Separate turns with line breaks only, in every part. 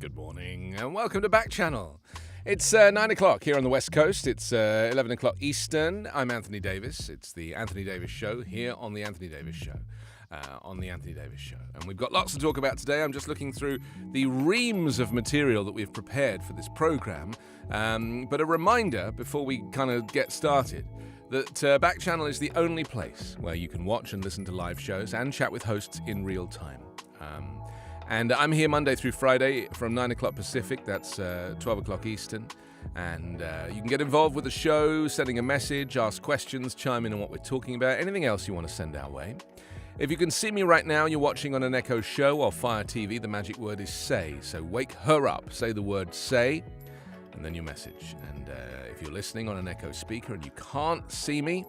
Good morning and welcome to Backchannel. It's 9 o'clock here on the West Coast. It's 11 o'clock Eastern. I'm Anthony Davis. It's the Anthony Davis Show here on the Anthony Davis Show. And we've got lots to talk about today. I'm just looking through the reams of material that we've prepared for this program. But a reminder before we kind of get started that Backchannel is the only place where you can watch and listen to live shows and chat with hosts in real time. And I'm here Monday through Friday from 9 o'clock Pacific, that's 12 o'clock Eastern. And you can get involved with the show, sending a message, ask questions, chime in on what we're talking about, anything else you want to send our way. If you can see me right now, you're watching on an Echo show or Fire TV, the magic word is say. So wake her up, say the word say, and then your message. And if you're listening on an Echo speaker and you can't see me,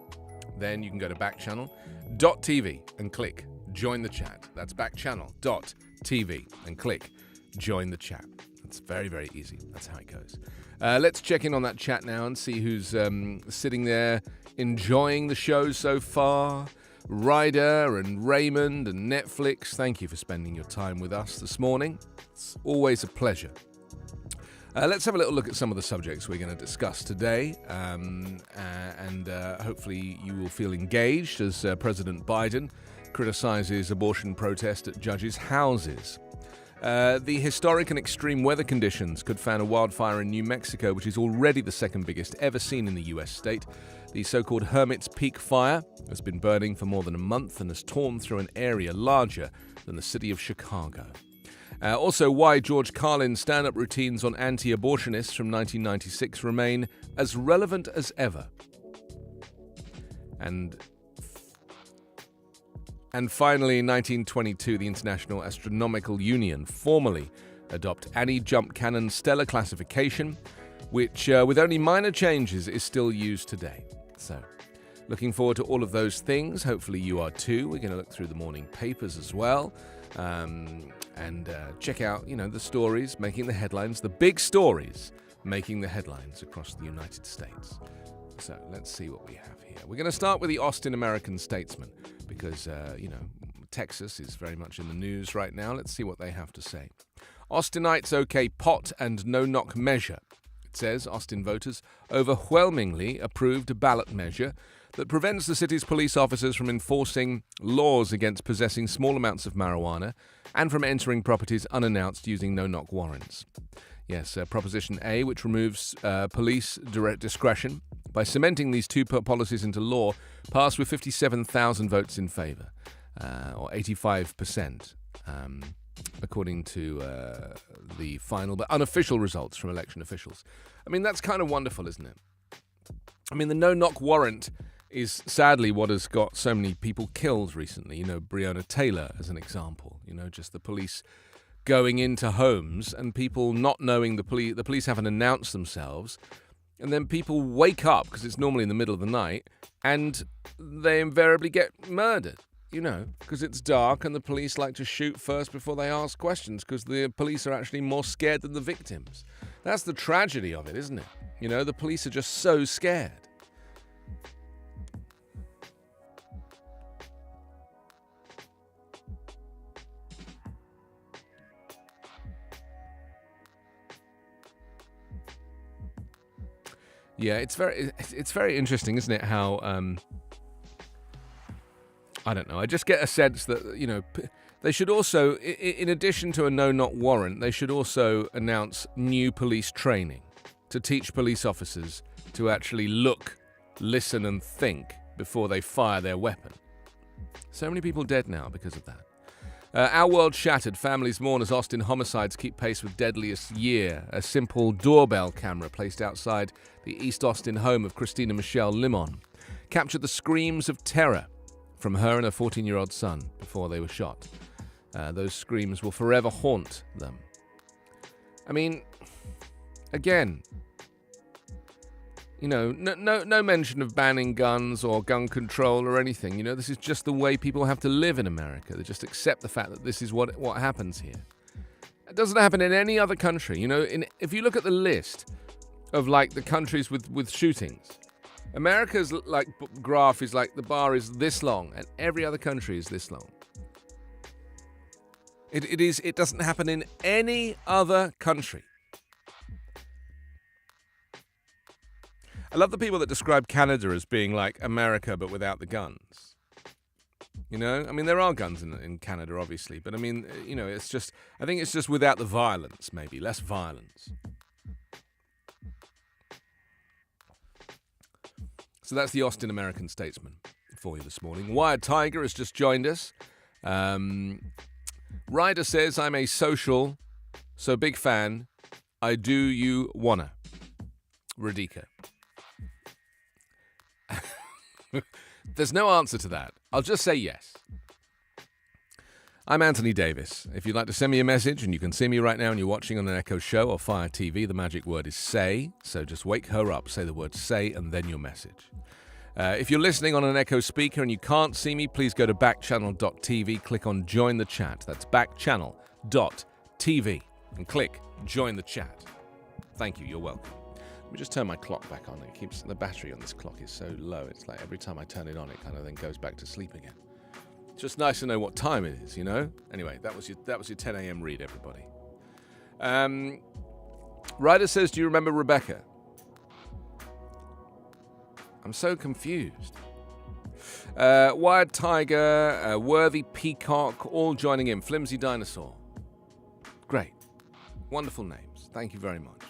then you can go to backchannel.tv and click join the chat. That's backchannel.tv and click join the chat. It's very, very easy. That's how it goes. Let's check in on that chat now and see who's sitting there enjoying the show so far. Ryder and Raymond and Netflix, thank you for spending your time with us this morning. It's always a pleasure. Let's have a little look at some of the subjects we're going to discuss today, and hopefully you will feel engaged as President Biden criticizes abortion protest at judges' houses. The historic and extreme weather conditions could fan a wildfire in New Mexico, which is already the second biggest ever seen in the U.S. state. The so-called Hermit's Peak fire has been burning for more than a month and has torn through an area larger than the city of Chicago. Also, why George Carlin's stand-up routines on anti-abortionists from 1996 remain as relevant as ever. And finally, in 1922, the International Astronomical Union formally adopted Annie-Jump Cannon stellar classification, which, with only minor changes, is still used today. So, looking forward to all of those things. Hopefully you are too. We're going to look through the morning papers as well, and check out, the stories making the headlines, the big stories making the headlines across the United States. So, let's see what we have here. We're going to start with the Austin American-Statesman, because, Texas is very much in the news right now. Let's see what they have to say. Austinites okay pot and no-knock measure. It says Austin voters overwhelmingly approved a ballot measure that prevents the city's police officers from enforcing laws against possessing small amounts of marijuana and from entering properties unannounced using no-knock warrants. Yes, Proposition A, which removes police direct discretion by cementing these two policies into law, passed with 57,000 votes in favor, or 85%. According to the final but unofficial results from election officials. I mean, that's kind of wonderful, isn't it? I mean, the no-knock warrant is sadly what has got so many people killed recently. Breonna Taylor as an example. Just the police going into homes and people not knowing the police haven't announced themselves. And then people wake up, because it's normally in the middle of the night, and they invariably get murdered. Because it's dark and the police like to shoot first before they ask questions because the police are actually more scared than the victims. That's the tragedy of it, isn't it? The police are just so scared. Yeah, it's very interesting, isn't it, how... I don't know. I just get a sense that, they should also, in addition to a no-knock warrant, they should also announce new police training to teach police officers to actually look, listen and think before they fire their weapon. So many people dead now because of that. Our world shattered. Families mourn as Austin homicides keep pace with deadliest year. A simple doorbell camera placed outside the East Austin home of Christina Michelle Limon captured the screams of terror from her and her 14-year-old son before they were shot. Those screams will forever haunt them. I mean, again, no mention of banning guns or gun control or anything. This is just the way people have to live in America. They just accept the fact that this is what happens here. It doesn't happen in any other country. If you look at the list of the countries with shootings, America's graph is the bar is this long, and every other country is this long. It doesn't happen in any other country. I love the people that describe Canada as being like America but without the guns. You know, I mean, there are guns in Canada, obviously, but I mean, you know, I think it's just without the violence, maybe, less violence. So that's the Austin American Statesman for you this morning. Wired Tiger has just joined us. Ryder says, I'm a social, so big fan. I do you wanna. Radika. There's no answer to that. I'll just say yes. I'm Anthony Davis. If you'd like to send me a message, and you can see me right now and you're watching on an Echo Show or Fire TV, the magic word is say. So just wake her up, say the word say, and then your message. If you're listening on an Echo speaker and you can't see me, please go to backchannel.tv, click on Join the Chat. That's backchannel.tv, and click Join the Chat. Thank you. You're welcome. Let me just turn my clock back on. The battery on this clock is so low. It's like every time I turn it on, it kind of then goes back to sleep again. It's just nice to know what time it is, you know? Anyway, that was your 10 a.m. read, everybody. Ryder says, do you remember Rebecca? I'm so confused. Wired Tiger, Worthy Peacock, all joining in. Flimsy Dinosaur. Great. Wonderful names. Thank you very much.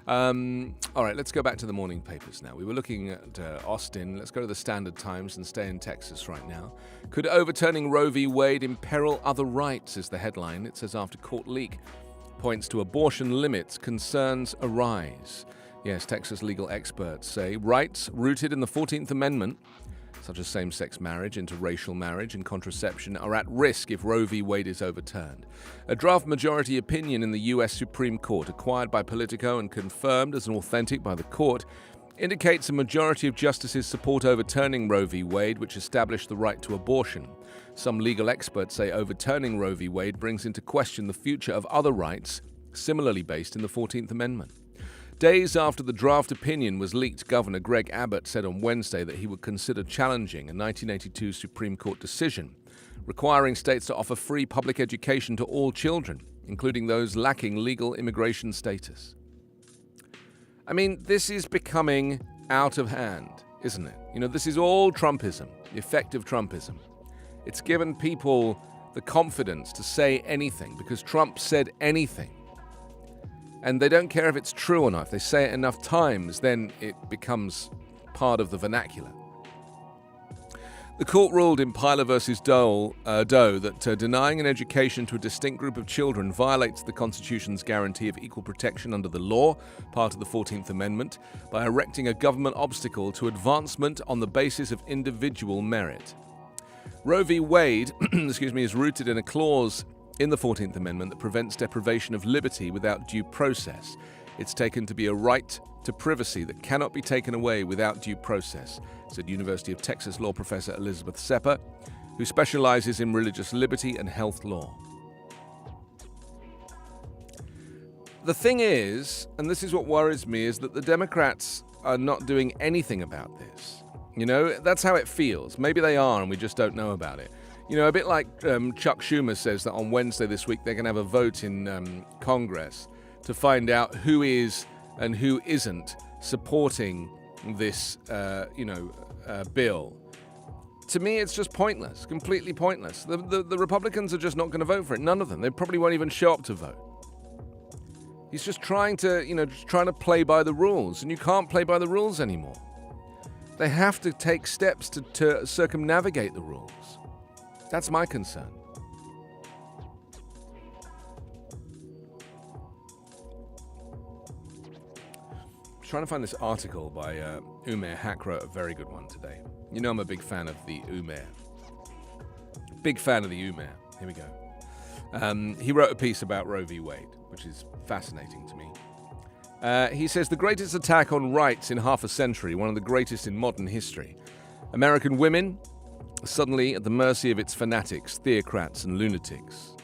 All right, let's go back to the morning papers now. We were looking at Austin. Let's go to the Standard Times and stay in Texas right now. Could overturning Roe v. Wade imperil other rights, is the headline. It says after court leak points to abortion limits, concerns arise. Yes, Texas legal experts say rights rooted in the 14th Amendment, such as same-sex marriage, interracial marriage, and contraception, are at risk if Roe v. Wade is overturned. A draft majority opinion in the U.S. Supreme Court, acquired by Politico and confirmed as an authentic by the court, indicates a majority of justices support overturning Roe v. Wade, which established the right to abortion. Some legal experts say overturning Roe v. Wade brings into question the future of other rights similarly based in the 14th Amendment. Days after the draft opinion was leaked, Governor Greg Abbott said on Wednesday that he would consider challenging a 1982 Supreme Court decision requiring states to offer free public education to all children, including those lacking legal immigration status. I mean, this is becoming out of hand, isn't it? You know, this is all Trumpism, effective Trumpism. It's given people the confidence to say anything because Trump said anything. And they don't care if it's true or not. If they say it enough times, then it becomes part of the vernacular. The court ruled in Pyler versus Doe that denying an education to a distinct group of children violates the Constitution's guarantee of equal protection under the law, part of the 14th Amendment, by erecting a government obstacle to advancement on the basis of individual merit. Roe v. Wade is rooted in a clause in the 14th Amendment that prevents deprivation of liberty without due process. It's taken to be a right to privacy that cannot be taken away without due process, said University of Texas law professor Elizabeth Sepper, who specializes in religious liberty and health law. The thing is, and this is what worries me, is that the Democrats are not doing anything about this. You know, that's how it feels. Maybe they are and we just don't know about it. You know, a bit like Chuck Schumer says that on Wednesday this week they're going to have a vote in Congress to find out who is and who isn't supporting this, bill. To me, it's just pointless, completely pointless. The Republicans are just not going to vote for it. None of them. They probably won't even show up to vote. He's just trying to play by the rules, and you can't play by the rules anymore. They have to take steps to circumnavigate the rules. That's my concern. I'm trying to find this article by Umair Haq, wrote a very good one today. You know I'm a big fan of the Umair. Big fan of the Umair. Here we go. He wrote a piece about Roe v. Wade, which is fascinating to me. He says, the greatest attack on rights in half a century, one of the greatest in modern history. American women suddenly at the mercy of its fanatics, theocrats and lunatics,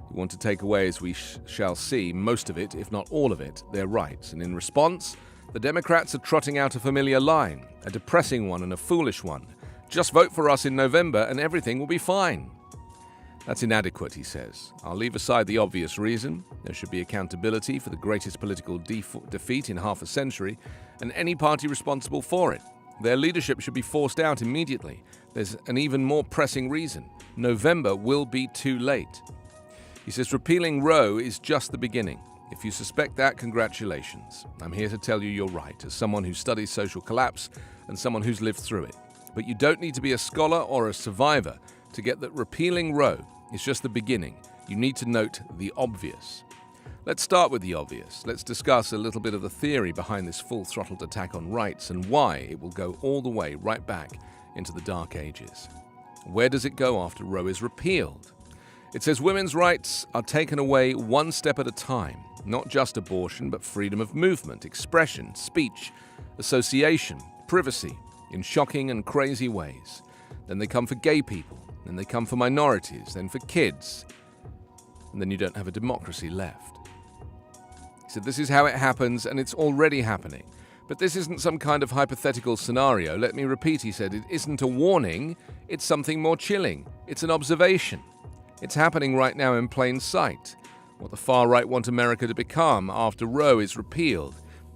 who want to take away, as we shall see, most of it, if not all of it, their rights. And in response, the Democrats are trotting out a familiar line, a depressing one and a foolish one. Just vote for us in November and everything will be fine. That's inadequate, he says. I'll leave aside the obvious reason. There should be accountability for the greatest political defeat in half a century, and any party responsible for it. Their leadership should be forced out immediately. There's an even more pressing reason. November will be too late. He says repealing Roe is just the beginning. If you suspect that, congratulations. I'm here to tell you you're right, as someone who studies social collapse and someone who's lived through it. But you don't need to be a scholar or a survivor to get that repealing Roe is just the beginning. You need to note the obvious. Let's start with the obvious. Let's discuss a little bit of the theory behind this full-throttled attack on rights and why it will go all the way right back into the Dark Ages. Where does it go after Roe is repealed? It says women's rights are taken away one step at a time. Not just abortion, but freedom of movement, expression, speech, association, privacy, in shocking and crazy ways. Then they come for gay people. Then they come for minorities, then for kids, and then you don't have a democracy left. He said this is how it happens, and it's already happening. But this isn't some kind of hypothetical scenario. Let me repeat, he said, it isn't a warning, it's something more chilling. It's an observation. It's happening right now in plain sight. What the far right want America to become after Roe is repealed,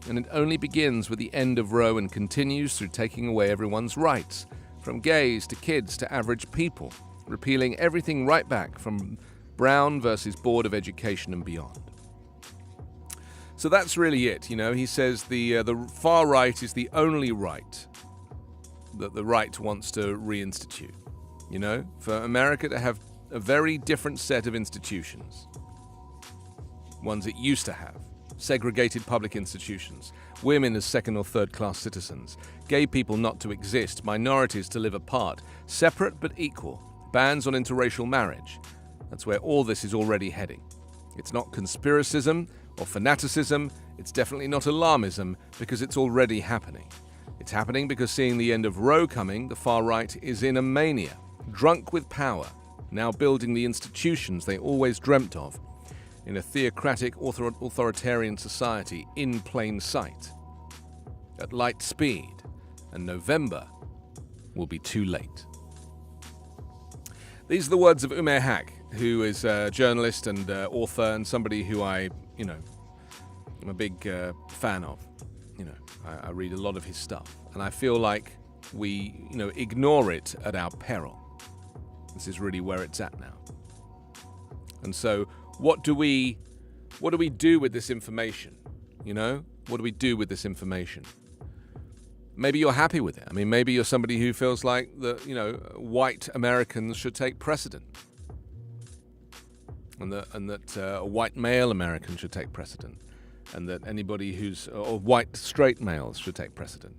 and it only begins with the end of Roe and continues through taking away everyone's rights. From gays to kids to average people, repealing everything right back from Brown versus Board of Education and beyond. So that's really it, He says the far right is the only right that the right wants to reinstitute. For America to have a very different set of institutions. Ones it used to have. Segregated public institutions, women as second or third class citizens, gay people not to exist, minorities to live apart, separate but equal, bans on interracial marriage. That's where all this is already heading. It's not conspiracism or fanaticism, it's definitely not alarmism, because it's already happening. It's happening because seeing the end of Roe coming, the far right is in a mania, drunk with power, now building the institutions they always dreamt of, in a theocratic, authoritarian society in plain sight, at light speed, and November will be too late. These are the words of Umair Haq, who is a journalist and author, and somebody who I'm a big fan of. I read a lot of his stuff, and I feel like we, ignore it at our peril. This is really where it's at now. And so, what do we do with this information? What do we do with this information? Maybe you're happy with it. I mean, maybe you're somebody who feels like that, white Americans should take precedent, and that a white male American should take precedent, and that anybody or white straight males should take precedent,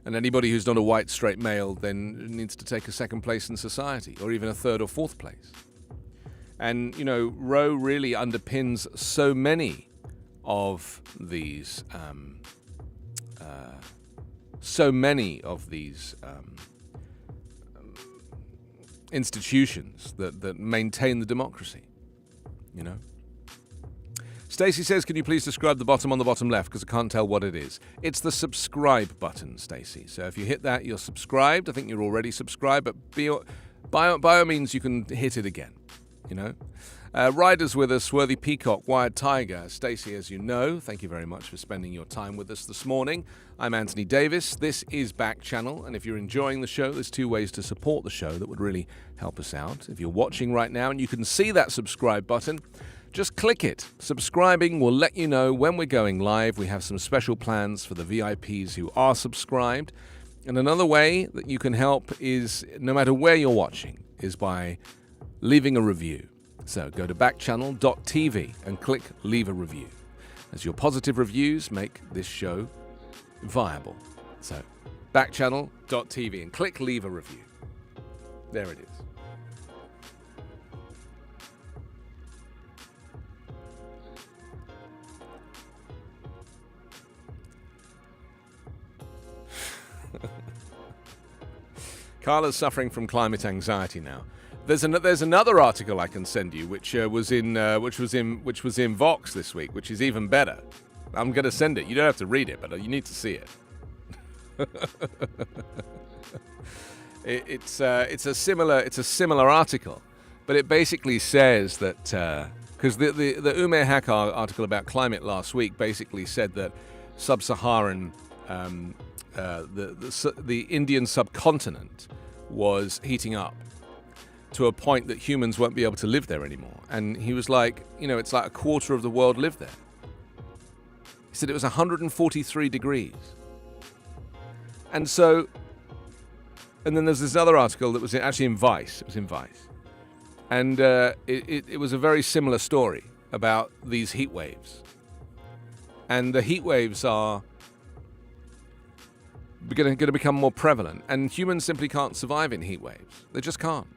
and anybody who's not a white straight male then needs to take a second place in society, or even a third or fourth place. And, Roe really underpins so many of these institutions that maintain the democracy, Stacey says, can you please describe the bottom on the bottom left, because I can't tell what it is. It's the subscribe button, Stacey. So if you hit that, you're subscribed. I think you're already subscribed, but by all means, you can hit it again. Riders with us, Swarthy Peacock, Wired Tiger. Stacey, as you know, thank you very much for spending your time with us this morning. I'm Anthony Davis. This is Backchannel, and if you're enjoying the show, there's two ways to support the show that would really help us out. If you're watching right now and you can see that subscribe button, just click it. Subscribing will let you know when we're going live. We have some special plans for the VIPs who are subscribed. And another way that you can help is, no matter where you're watching, is by leaving a review. So go to backchannel.tv and click leave a review, as your positive reviews make this show viable. So backchannel.tv and click leave a review. There it is. Carla's suffering from climate anxiety now. There's another article I can send you, which was in Vox this week, which is even better. I'm going to send it. You don't have to read it, but you need to see it. It's a similar article, But it basically says that, because the Umair Haqqar article about climate last week basically said that sub-Saharan, the Indian subcontinent was heating up to a point that humans won't be able to live there anymore. And he was like, it's like a quarter of the world live there. He said it was 143 degrees. And then there's this other article that was actually in Vice. It was in Vice. And it was a very similar story about these heat waves. And the heat waves are going to become more prevalent. And humans simply can't survive in heat waves. They just can't.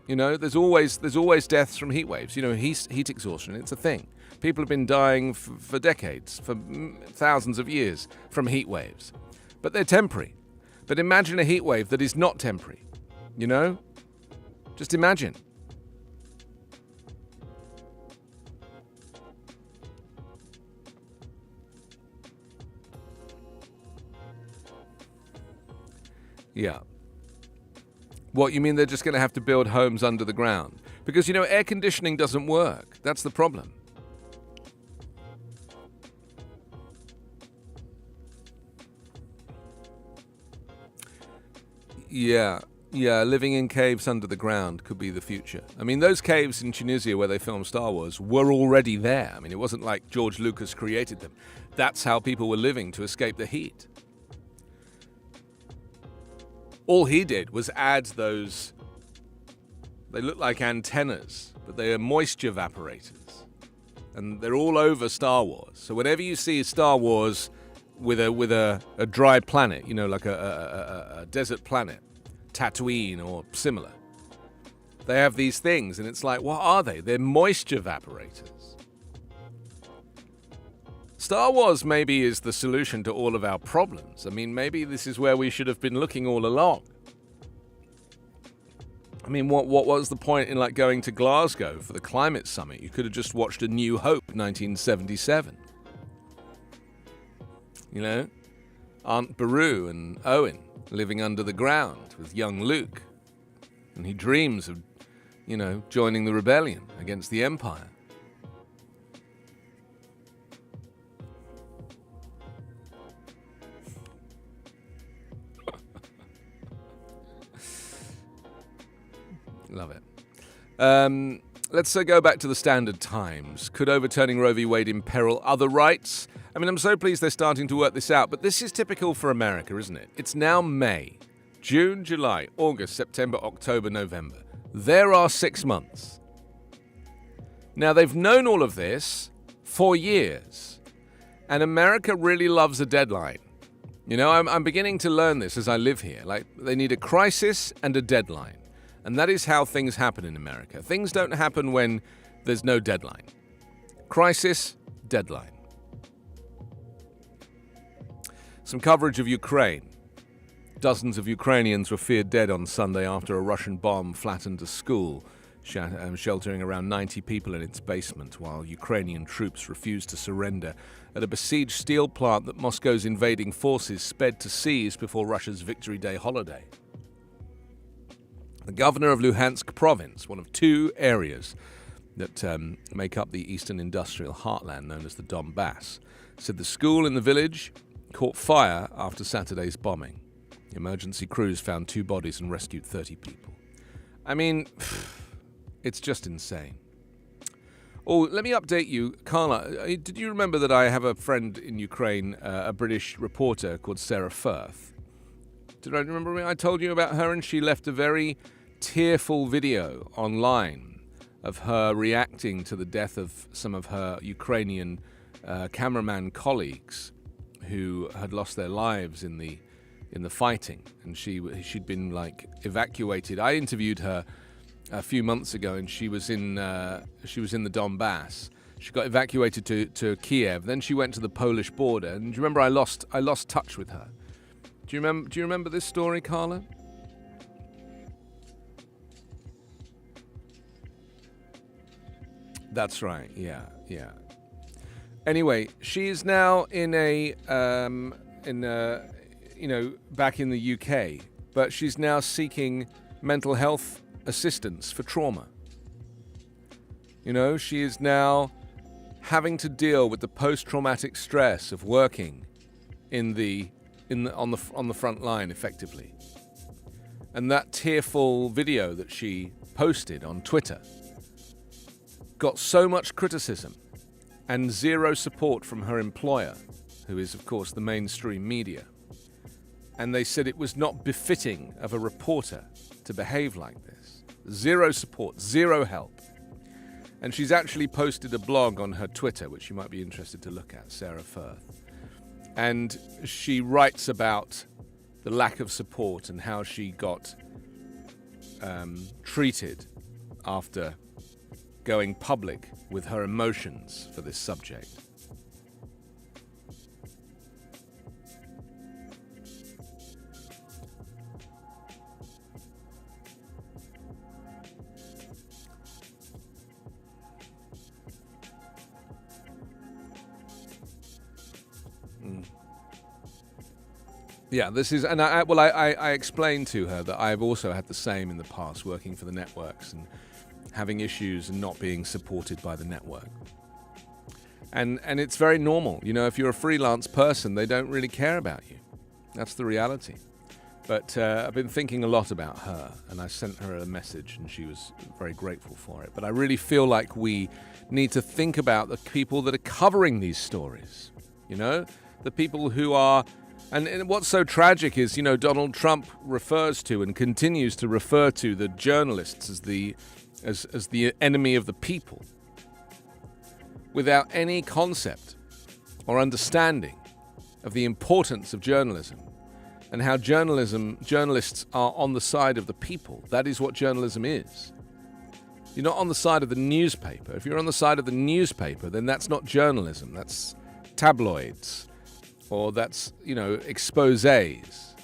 There's always deaths from heat waves. Heat exhaustion, it's a thing. People have been dying for decades, for thousands of years from heat waves. But they're temporary. But imagine a heat wave that is not temporary. Just imagine. Yeah. What, you mean they're just going to have to build homes under the ground? Because, air conditioning doesn't work. That's the problem. Yeah, living in caves under the ground could be the future. I mean, those caves in Tunisia where they filmed Star Wars were already there. I mean, it wasn't like George Lucas created them. That's how people were living to escape the heat. All he did was add those, they look like antennas, but they are moisture evaporators. And they're all over Star Wars. So whenever you see Star Wars with a dry planet, like a desert planet, Tatooine or similar, they have these things, and it's like, what are they? They're moisture evaporators. Star Wars maybe is the solution to all of our problems. I mean, maybe this is where we should have been looking all along. I mean, what was the point in going to Glasgow for the climate summit? You could have just watched A New Hope, 1977. Aunt Beru and Owen living under the ground with young Luke. And he dreams of, joining the rebellion against the Empire. Love it. Let's go back to the Standard Times. Could overturning Roe v. Wade imperil other rights? I mean, I'm so pleased they're starting to work this out, but this is typical for America, isn't it? It's now May. June, July, August, September, October, November. There are 6 months. Now, they've known all of this for years, and America really loves a deadline. I'm beginning to learn this as I live here. They need a crisis and a deadline. And that is how things happen in America. Things don't happen when there's no deadline. Crisis, deadline. Some coverage of Ukraine. Dozens of Ukrainians were feared dead on Sunday after a Russian bomb flattened a school, sheltering around 90 people in its basement, while Ukrainian troops refused to surrender at a besieged steel plant that Moscow's invading forces sped to seize before Russia's Victory Day holiday. The governor of Luhansk province, one of 2 areas that make up the eastern industrial heartland known as the Donbass, said the school in the village caught fire after Saturday's bombing. Emergency crews found 2 bodies and rescued 30 people. I mean, it's just insane. Oh, let me update you. Carla, did you remember that I have a friend in Ukraine, a British reporter called Sarah Firth? Did I remember? I told you about her, and she left a very tearful video online of her reacting to the death of some of her Ukrainian cameraman colleagues who had lost their lives in the fighting, and she'd been evacuated. I interviewed her a few months ago, and she was in the Donbass. She got evacuated to Kiev. Then she went to the Polish border, and do you remember I lost touch with her? Do you remember this story, Carla? That's right. Yeah. Anyway, she's now back in the UK, but she's now seeking mental health assistance for trauma. You know, she is now having to deal with the post-traumatic stress of working on the front line effectively. And that tearful video that she posted on Twitter got so much criticism and zero support from her employer, who is, of course, the mainstream media. And they said it was not befitting of a reporter to behave like this. Zero support, zero help. And she's actually posted a blog on her Twitter, which you might be interested to look at, Sarah Firth. And she writes about the lack of support and how she got treated after going public with her emotions for this subject. Yeah, this is, and I explained to her that I've also had the same in the past, working for the networks and having issues and not being supported by the network. And it's very normal. You know, if you're a freelance person, they don't really care about you. That's the reality. But I've been thinking a lot about her, and I sent her a message, and she was very grateful for it. But I really feel like we need to think about the people that are covering these stories. You know, the people who are... And what's so tragic is, you know, Donald Trump refers to and continues to refer to the journalists as the enemy of the people, without any concept or understanding of the importance of journalism and how journalists are on the side of the people. That is what journalism is. You're not on the side of the newspaper. If you're on the side of the newspaper, then that's not journalism. That's tabloids. Or that's, you know, exposés.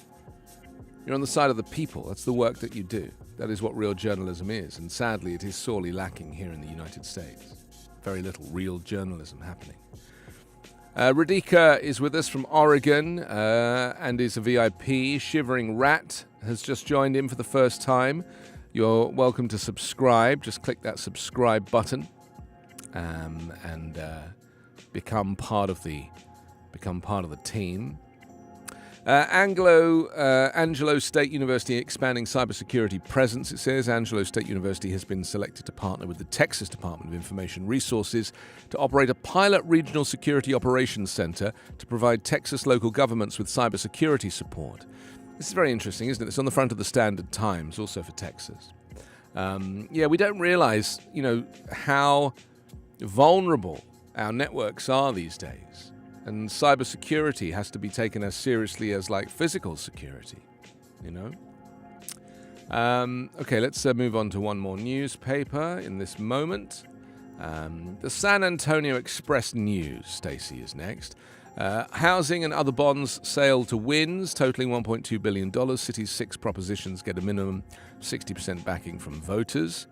You're on the side of the people. That's the work that you do. That is what real journalism is. And sadly, it is sorely lacking here in the United States. Very little real journalism happening. Radhika is with us from Oregon and is a VIP. Shivering Rat has just joined in for the first time. You're welcome to subscribe. Just click that subscribe button and become part of the team. Angelo State University expanding cybersecurity presence. It says Angelo State University has been selected to partner with the Texas Department of Information Resources to operate a pilot regional security operations center to provide Texas local governments with cybersecurity support. This is very interesting, isn't it? It's on the front of the Standard Times, also for Texas. We don't realize, you know, how vulnerable our networks are these days. And cybersecurity has to be taken as seriously as, like, physical security, you know? Okay, let's move on to one more newspaper in this moment. The San Antonio Express News, Stacey, is next. Housing and other bonds sail to wins, totaling $1.2 billion. City's 6 propositions get a minimum 60% backing from voters.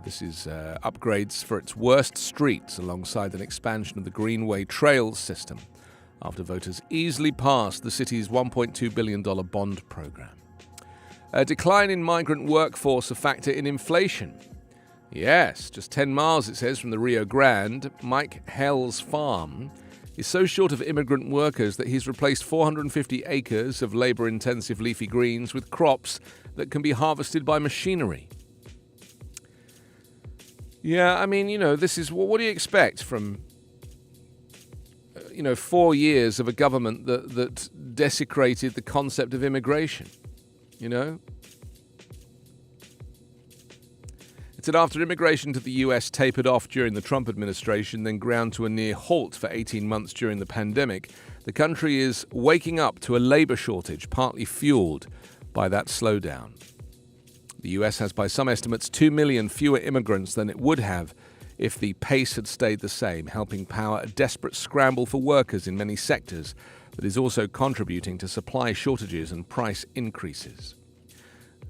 This is upgrades for its worst streets alongside an expansion of the Greenway Trails system after voters easily passed the city's $1.2 billion bond program. A decline in migrant workforce a factor in inflation. Yes, just 10 miles, it says, from the Rio Grande, Mike Hell's farm is so short of immigrant workers that he's replaced 450 acres of labor-intensive leafy greens with crops that can be harvested by machinery. Yeah, I mean, you know, this is... What do you expect from, 4 years of a government that desecrated the concept of immigration, you know? It said after immigration to the US tapered off during the Trump administration, then ground to a near halt for 18 months during the pandemic, the country is waking up to a labor shortage, partly fueled by that slowdown. The US has, by some estimates, 2 million fewer immigrants than it would have if the pace had stayed the same, helping power a desperate scramble for workers in many sectors that is also contributing to supply shortages and price increases.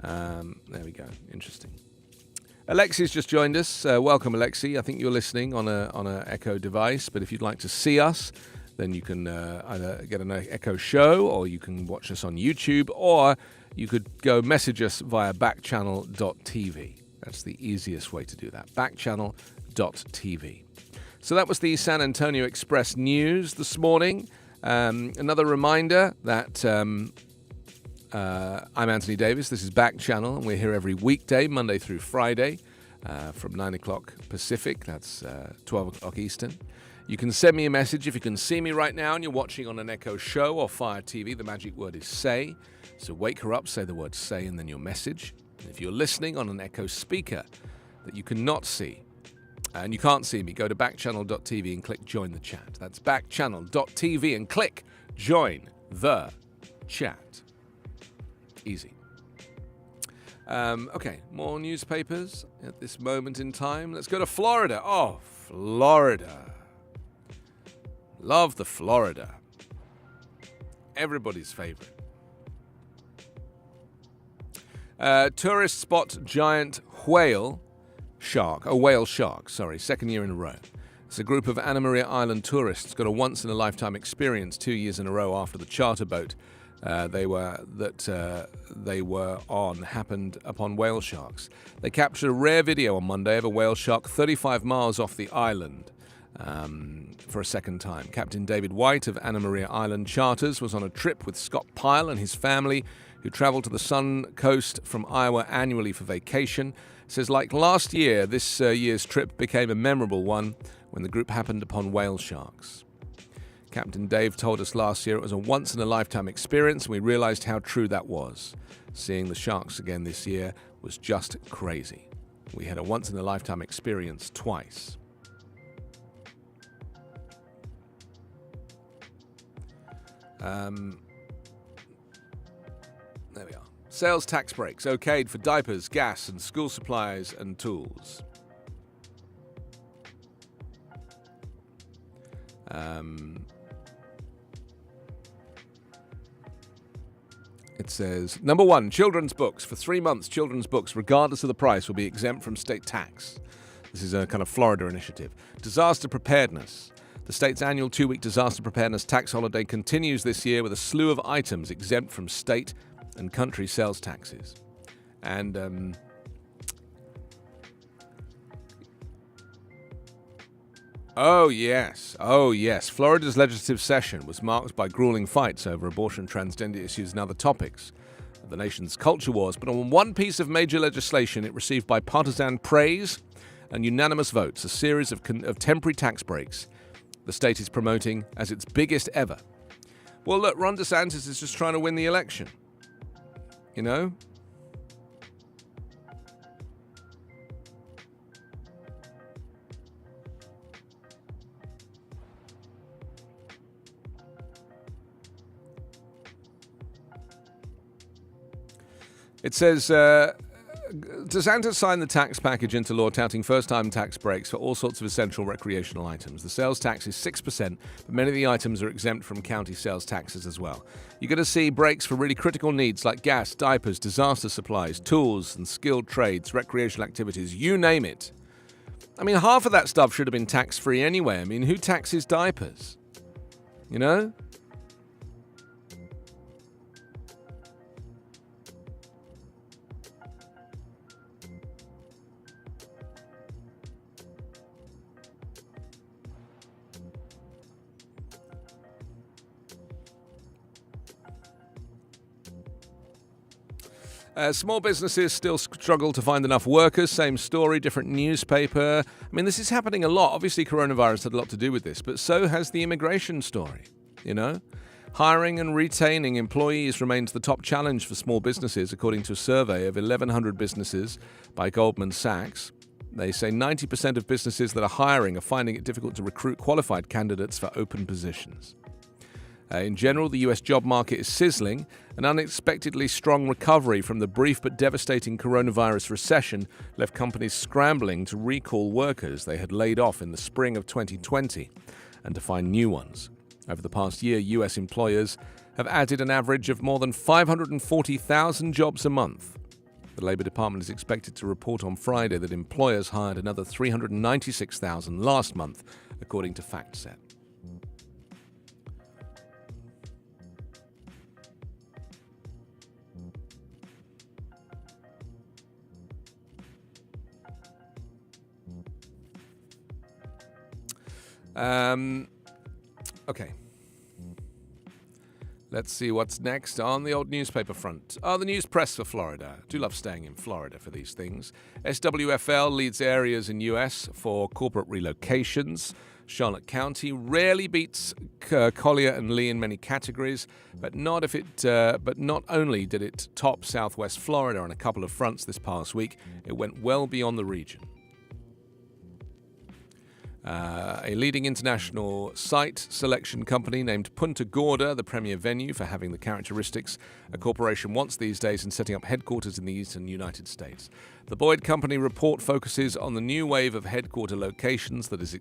There we go. Interesting. Alexi's just joined us. Welcome, Alexi. I think you're listening on a Echo device, but if you'd like to see us, then you can either get an Echo show, or you can watch us on YouTube, or you could go message us via backchannel.tv. That's the easiest way to do that. Backchannel.tv. So that was the San Antonio Express news this morning. Another reminder that I'm Anthony Davis. This is Backchannel, and we're here every weekday, Monday through Friday, from 9 o'clock Pacific. That's 12 o'clock Eastern. You can send me a message if you can see me right now and you're watching on an Echo Show or Fire TV. The magic word is say. So wake her up, say the word say, and then your message. And if you're listening on an Echo speaker that you cannot see, and you can't see me, go to backchannel.tv and click join the chat. That's backchannel.tv and click join the chat. Easy. Okay, more newspapers at this moment in time. Let's go to Florida. Oh, Florida. Love the Florida. Everybody's favorite. Tourists spot giant whale shark. Second year in a row. It's a group of Anna Maria Island tourists got a once-in-a-lifetime experience 2 years in a row after the charter boat they were on happened upon whale sharks. They captured a rare video on Monday of a whale shark 35 miles off the island for a second time. Captain David White of Anna Maria Island Charters was on a trip with Scott Pyle and his family, who travel to the Sun Coast from Iowa annually for vacation. Says, like last year, this year's trip became a memorable one when the group happened upon whale sharks. Captain Dave told us last year it was a once-in-a-lifetime experience, and we realized how true that was. Seeing the sharks again this year was just crazy. We had a once-in-a-lifetime experience twice. There we are. Sales tax breaks okayed for diapers, gas, and school supplies and tools. It says, number one, children's books. For 3 months, children's books, regardless of the price, will be exempt from state tax. This is a kind of Florida initiative. Disaster preparedness. The state's annual 2-week disaster preparedness tax holiday continues this year with a slew of items exempt from state and country sales taxes. And oh yes, Florida's legislative session was marked by grueling fights over abortion, transgender issues and other topics of the nation's culture wars. But on one piece of major legislation, it received bipartisan praise and unanimous votes, a series of temporary tax breaks the state is promoting as its biggest ever. Well, look, Ron DeSantis is just trying to win the election. You know? It says, DeSantis signed the tax package into law touting first-time tax breaks for all sorts of essential recreational items. The sales tax is 6%, but many of the items are exempt from county sales taxes as well. You're going to see breaks for really critical needs like gas, diapers, disaster supplies, tools and skilled trades, recreational activities, you name it. I mean, half of that stuff should have been tax-free anyway. I mean, who taxes diapers? You know? Small businesses still struggle to find enough workers. Same story, different newspaper. I mean, this is happening a lot. Obviously, coronavirus had a lot to do with this, but so has the immigration story, you know? Hiring and retaining employees remains the top challenge for small businesses, according to a survey of 1,100 businesses by Goldman Sachs. They say 90% of businesses that are hiring are finding it difficult to recruit qualified candidates for open positions. In general, the U.S. job market is sizzling. An unexpectedly strong recovery from the brief but devastating coronavirus recession left companies scrambling to recall workers they had laid off in the spring of 2020 and to find new ones. Over the past year, U.S. employers have added an average of more than 540,000 jobs a month. The Labor Department is expected to report on Friday that employers hired another 396,000 last month, according to FactSet. Okay. Let's see what's next on the old newspaper front. The news press for Florida. Do love staying in Florida for these things. SWFL leads areas in U.S. for corporate relocations. Charlotte County rarely beats Collier and Lee in many categories, but not only did it top Southwest Florida on a couple of fronts this past week, it went well beyond the region. A leading international site selection company named Punta Gorda the premier venue for having the characteristics a corporation wants these days in setting up headquarters in the eastern United States. The Boyd Company report focuses on the new wave of headquarter locations that it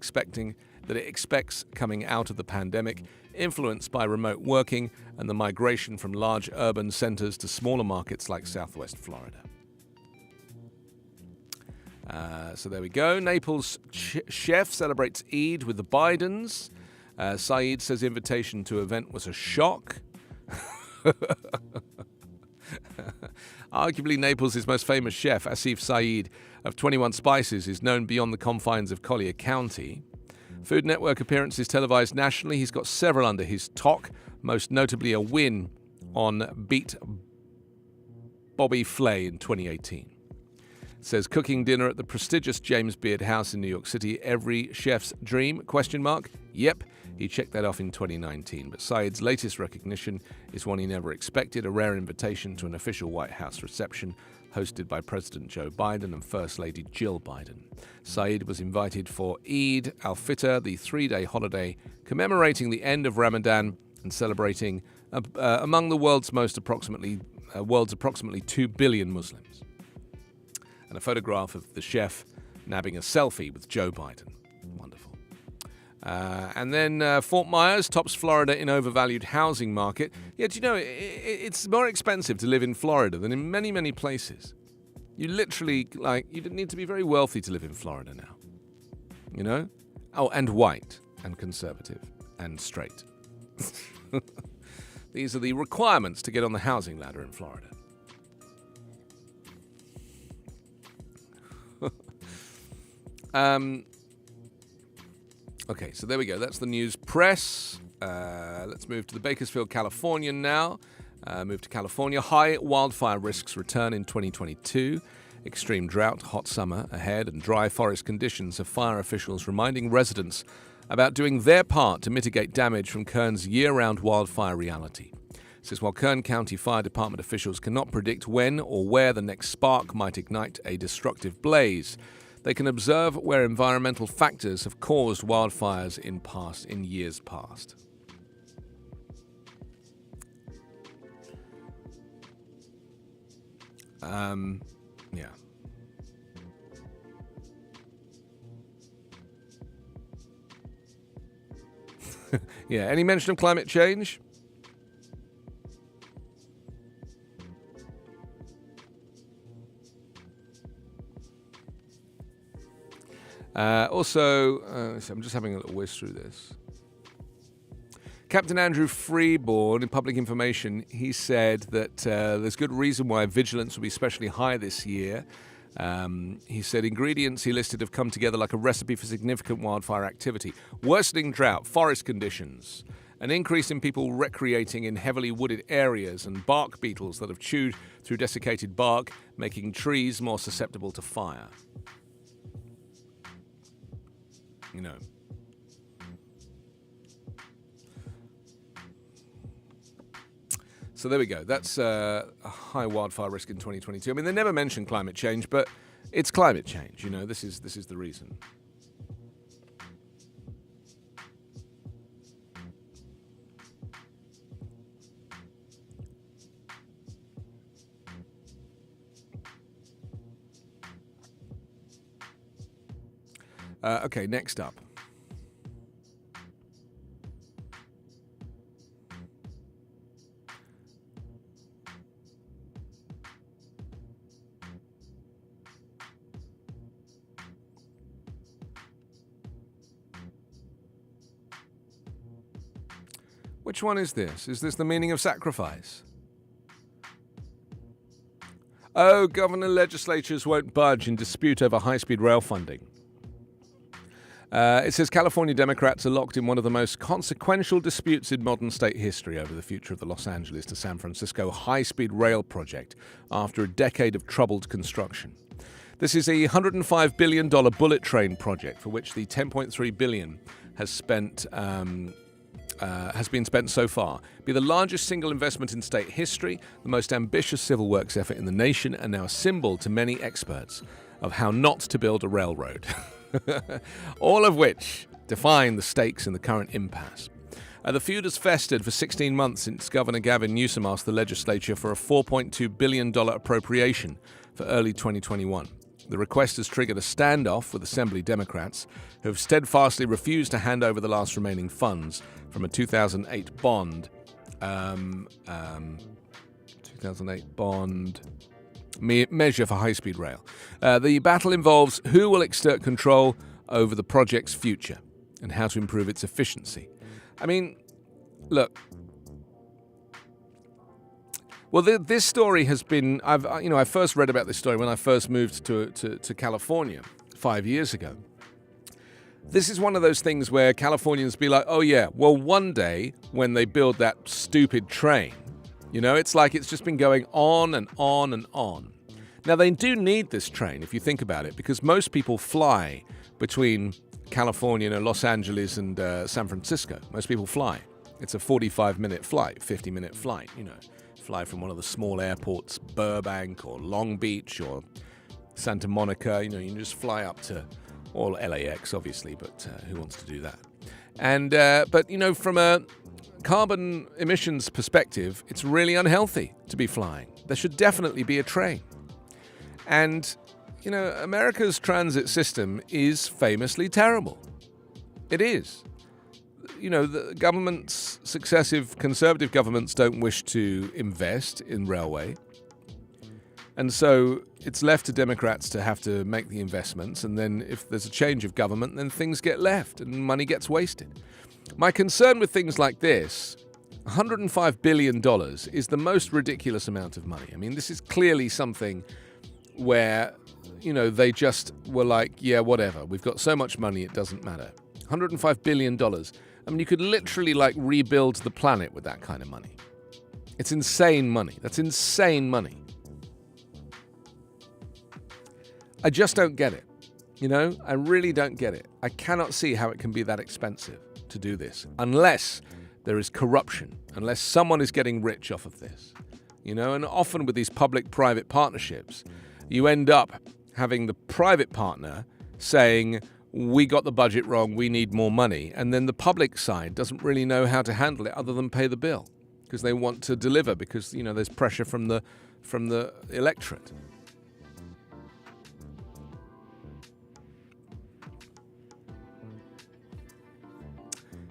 expects coming out of the pandemic, influenced by remote working and the migration from large urban centers to smaller markets like Southwest Florida. So there we go. Naples chef celebrates Eid with the Bidens. Saeed says invitation to event was a shock. Arguably Naples' most famous chef, Asif Saeed of 21 Spices, is known beyond the confines of Collier County. Food Network appearances televised nationally. He's got several under his toque, most notably a win on Beat Bobby Flay in 2018. Says cooking dinner at the prestigious James Beard House in New York City, every chef's dream, ? Yep, he checked that off in 2019. But Saeed's latest recognition is one he never expected, a rare invitation to an official White House reception hosted by President Joe Biden and First Lady Jill Biden. Saeed was invited for Eid al-Fitr, the 3-day holiday commemorating the end of Ramadan and celebrating among the world's approximately 2 billion Muslims. And a photograph of the chef nabbing a selfie with Joe Biden. Wonderful. And then Fort Myers tops Florida in overvalued housing market. Yeah, do you know, it's more expensive to live in Florida than in many, many places. You literally, you didn't need to be very wealthy to live in Florida now. You know? Oh, and white, and conservative, and straight. These are the requirements to get on the housing ladder in Florida. Okay, so there we go. That's the news press. Let's move to the Bakersfield Californian now. Move to California. High wildfire risks return in 2022. Extreme drought, hot summer ahead, and dry forest conditions have fire officials reminding residents about doing their part to mitigate damage from Kern's year-round wildfire reality. It says while Kern County Fire Department officials cannot predict when or where the next spark might ignite a destructive blaze, they can observe where environmental factors have caused wildfires in years past. Yeah. Yeah, any mention of climate change? I'm just having a little whiz through this. Captain Andrew Freeborn, in Public Information, he said that there's good reason why vigilance will be especially high this year. He said ingredients he listed have come together like a recipe for significant wildfire activity. Worsening drought, forest conditions, an increase in people recreating in heavily wooded areas, and bark beetles that have chewed through desiccated bark, making trees more susceptible to fire. You know. So there we go. That's a high wildfire risk in 2022. I mean, they never mention climate change, but it's climate change. You know, this is the reason. Okay, next up. Which one is this? Is this the meaning of sacrifice? Oh, governor legislatures won't budge in dispute over high-speed rail funding. It says California Democrats are locked in one of the most consequential disputes in modern state history over the future of the Los Angeles to San Francisco high-speed rail project after a decade of troubled construction. This is a $105 billion bullet train project for which the $10.3 billion has been spent so far. Be the largest single investment in state history, the most ambitious civil works effort in the nation, and now a symbol to many experts of how not to build a railroad. All of which define the stakes in the current impasse. The feud has festered for 16 months since Governor Gavin Newsom asked the legislature for a $4.2 billion appropriation for early 2021. The request has triggered a standoff with Assembly Democrats, who have steadfastly refused to hand over the last remaining funds from a 2008 bond. 2008 bond measure for high-speed rail. The battle involves who will exert control over the project's future and how to improve its efficiency. I mean, look. Well, this story has been. I first read about this story when I first moved to California 5 years ago. This is one of those things where Californians be like, oh yeah, well one day when they build that stupid train, it's like it's just been going on and on and on. Now they do need this train if you think about it, because most people fly between California and Los Angeles and San Francisco. Most people fly. It's a 45-minute flight, 50-minute flight, Fly from one of the small airports, Burbank or Long Beach or Santa Monica. You can just fly up to, or LAX, obviously, but who wants to do that? And but from a carbon emissions perspective, it's really unhealthy to be flying. There should definitely be a train. And America's transit system is famously terrible. It is. The governments, successive conservative governments, don't wish to invest in railway. And so it's left to Democrats to have to make the investments. And then if there's a change of government, then things get left and money gets wasted. My concern with things like this, $105 billion is the most ridiculous amount of money. I mean, this is clearly something where, they just were like, yeah, whatever. We've got so much money, it doesn't matter. $105 billion. I mean, you could literally rebuild the planet with that kind of money. It's insane money. That's insane money. I just don't get it. I really don't get it. I cannot see how it can be that expensive to do this unless there is corruption, unless someone is getting rich off of this. And often with these public-private partnerships, you end up having the private partner saying, we got the budget wrong, we need more money. And then the public side doesn't really know how to handle it other than pay the bill because they want to deliver because, there's pressure from the electorate.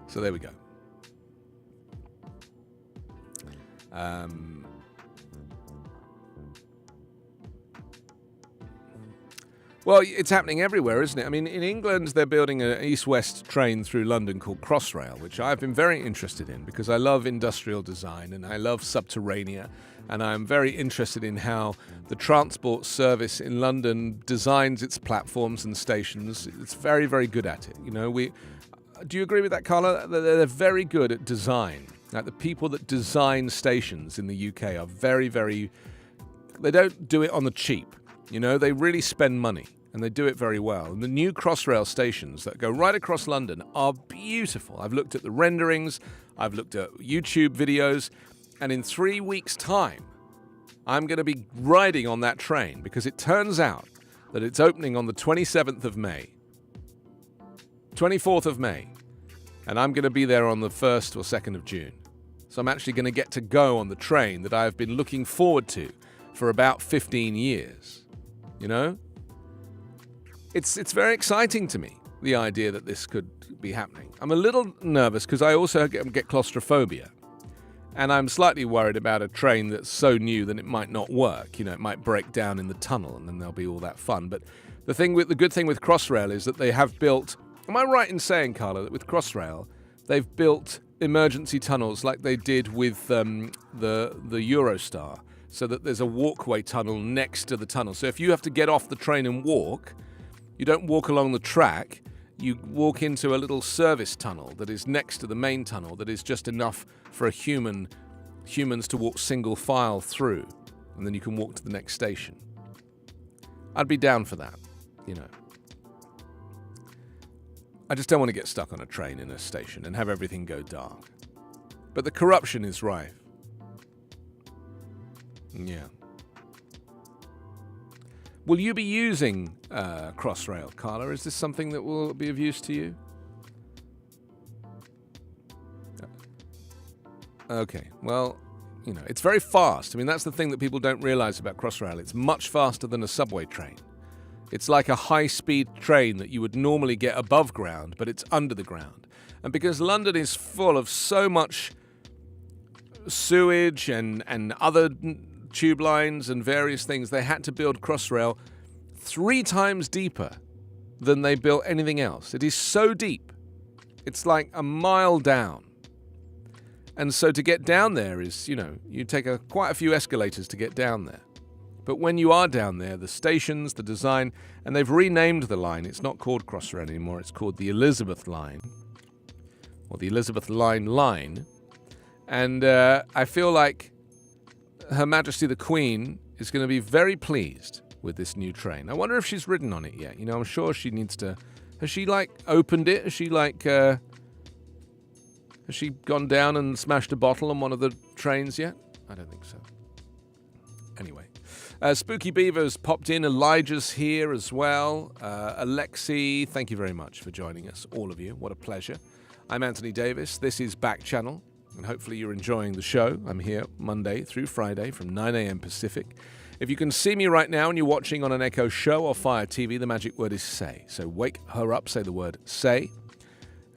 So there we go. Well, it's happening everywhere, isn't it? I mean, in England, they're building an east-west train through London called Crossrail, which I've been very interested in because I love industrial design and I love subterranea. And I'm very interested in how the transport service in London designs its platforms and stations. It's very, very good at it. Do you agree with that, Carla? They're very good at design. Like the people that design stations in the UK are very, very... They don't do it on the cheap. They really spend money. And they do it very well. And the new Crossrail stations that go right across London are beautiful. I've looked at the renderings, I've looked at YouTube videos, and in 3 weeks' time, I'm going to be riding on that train because it turns out that it's opening on the 27th of May, 24th of May, and I'm going to be there on the 1st or 2nd of June. So I'm actually going to get to go on the train that I've been looking forward to for about 15 years. It's very exciting to me, the idea that this could be happening. I'm a little nervous because I also get claustrophobia. And I'm slightly worried about a train that's so new that it might not work. It might break down in the tunnel and then there'll be all that fun. But the good thing with Crossrail is that they have built... Am I right in saying, Carla, that with Crossrail, they've built emergency tunnels like they did with the Eurostar, so that there's a walkway tunnel next to the tunnel. So if you have to get off the train and walk, you don't walk along the track, you walk into a little service tunnel that is next to the main tunnel that is just enough for humans to walk single file through, and then you can walk to the next station. I'd be down for that, you know. I just don't want to get stuck on a train in a station and have everything go dark. But the corruption is rife. Yeah. Will you be using Crossrail, Carla? Is this something that will be of use to you? Okay, well, you know, it's very fast. I mean, that's the thing that people don't realize about Crossrail. It's much faster than a subway train. It's like a high-speed train that you would normally get above ground, but it's under the ground. And because London is full of so much sewage and other tube lines and various things, they had to build Crossrail 3 times deeper than they built anything else. It is so deep. It's like a mile down. And so to get down there is, you know, you take quite a few escalators to get down there. But when you are down there, the stations, the design, and they've renamed the line. It's not called Crossrail anymore. It's called the Elizabeth Line, or the Elizabeth Line. And I feel like Her Majesty the Queen is going to be very pleased with this new train. I wonder if she's ridden on it yet. You know, I'm sure she needs to. Has she, like, opened it? Has she, like, has she gone down and smashed a bottle on one of the trains yet? I don't think so. Anyway. Spooky Beaver's popped in. Elijah's here as well. Alexi, thank you very much for joining us, all of you. What a pleasure. I'm Anthony Davis. This is Backchannel, and hopefully you're enjoying the show. I'm here Monday through Friday from 9 a.m. Pacific. If you can see me right now and you're watching on an Echo Show or Fire TV, the magic word is say. So wake her up, say the word say,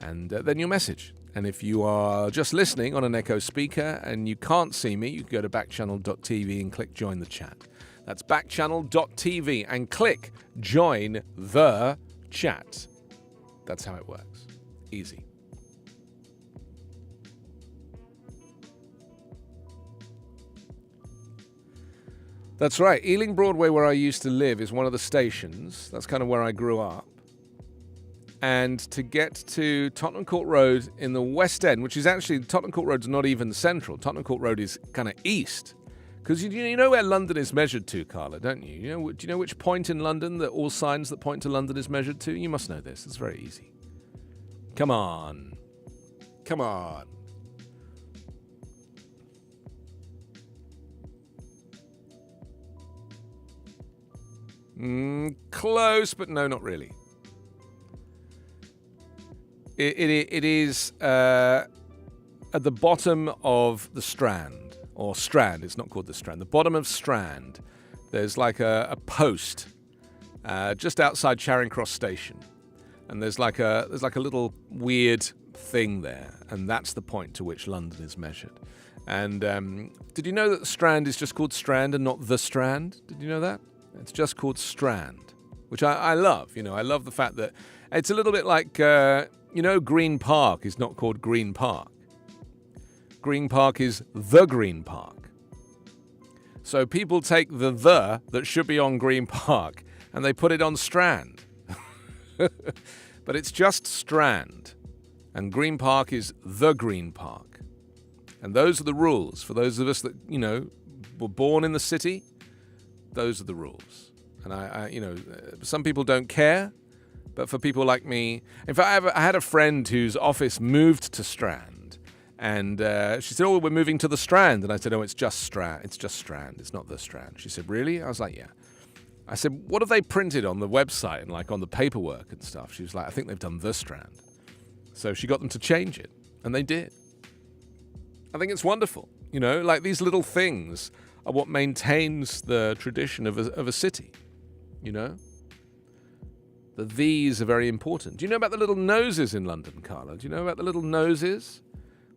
and then your message. And if you are just listening on an Echo speaker and you can't see me, you can go to backchannel.tv and click join the chat. That's backchannel.tv and click join the chat. That's how it works. Easy. That's right. Ealing Broadway, where I used to live, is one of the stations. That's kind of where I grew up. And to get to Tottenham Court Road in the West End, which is actually, Tottenham Court Road's not even central. Tottenham Court Road is kind of east. Because you know where London is measured to, Carla, don't you? Do you know which point in London that all signs that point to London is measured to? You must know this. It's very easy. Come on. Come on. Close, but no, not really. It is at the bottom of the Strand. Or Strand, it's not called the Strand. The bottom of Strand, there's like a post just outside Charing Cross Station, and there's like a little weird thing there, and that's the point to which London is measured. And did you know that the Strand is just called Strand and not the Strand? Did you know that? It's just called Strand, which I love. You know, I love the fact that it's a little bit like Green Park is not called Green Park. Green Park is the Green Park. So people take the that should be on Green Park and they put it on Strand. But it's just Strand. And Green Park is the Green Park. And those are the rules. For those of us that, were born in the city, those are the rules. And some people don't care, but for people like me, in fact, I had a friend whose office moved to Strand. And she said, "Oh, we're moving to the Strand." And I said, "Oh, it's just Strand. It's just Strand. It's not the Strand." She said, "Really?" I was like, "Yeah." I said, "What have they printed on the website and like on the paperwork and stuff?" She was like, "I think they've done the Strand." So she got them to change it, and they did. I think it's wonderful. Like these little things are what maintains the tradition of a city. The these are very important. Do you know about the little noses in London, Carla? Do you know about the little noses?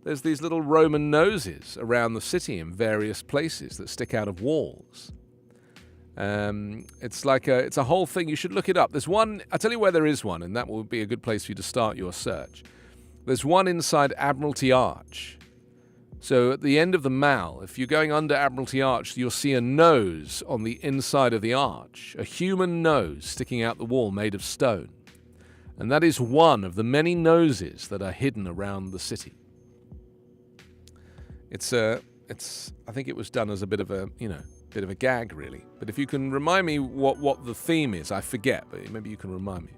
There's these little Roman noses around the city in various places that stick out of walls. It's a whole thing. You should look it up. There's one, I'll tell you where there is one, and that will be a good place for you to start your search. There's one inside Admiralty Arch. So at the end of the Mall, if you're going under Admiralty Arch, you'll see a nose on the inside of the arch, a human nose sticking out the wall made of stone. And that is one of the many noses that are hidden around the city. I think it was done as a bit of a gag, really. But if you can remind me what the theme is, I forget, but maybe you can remind me.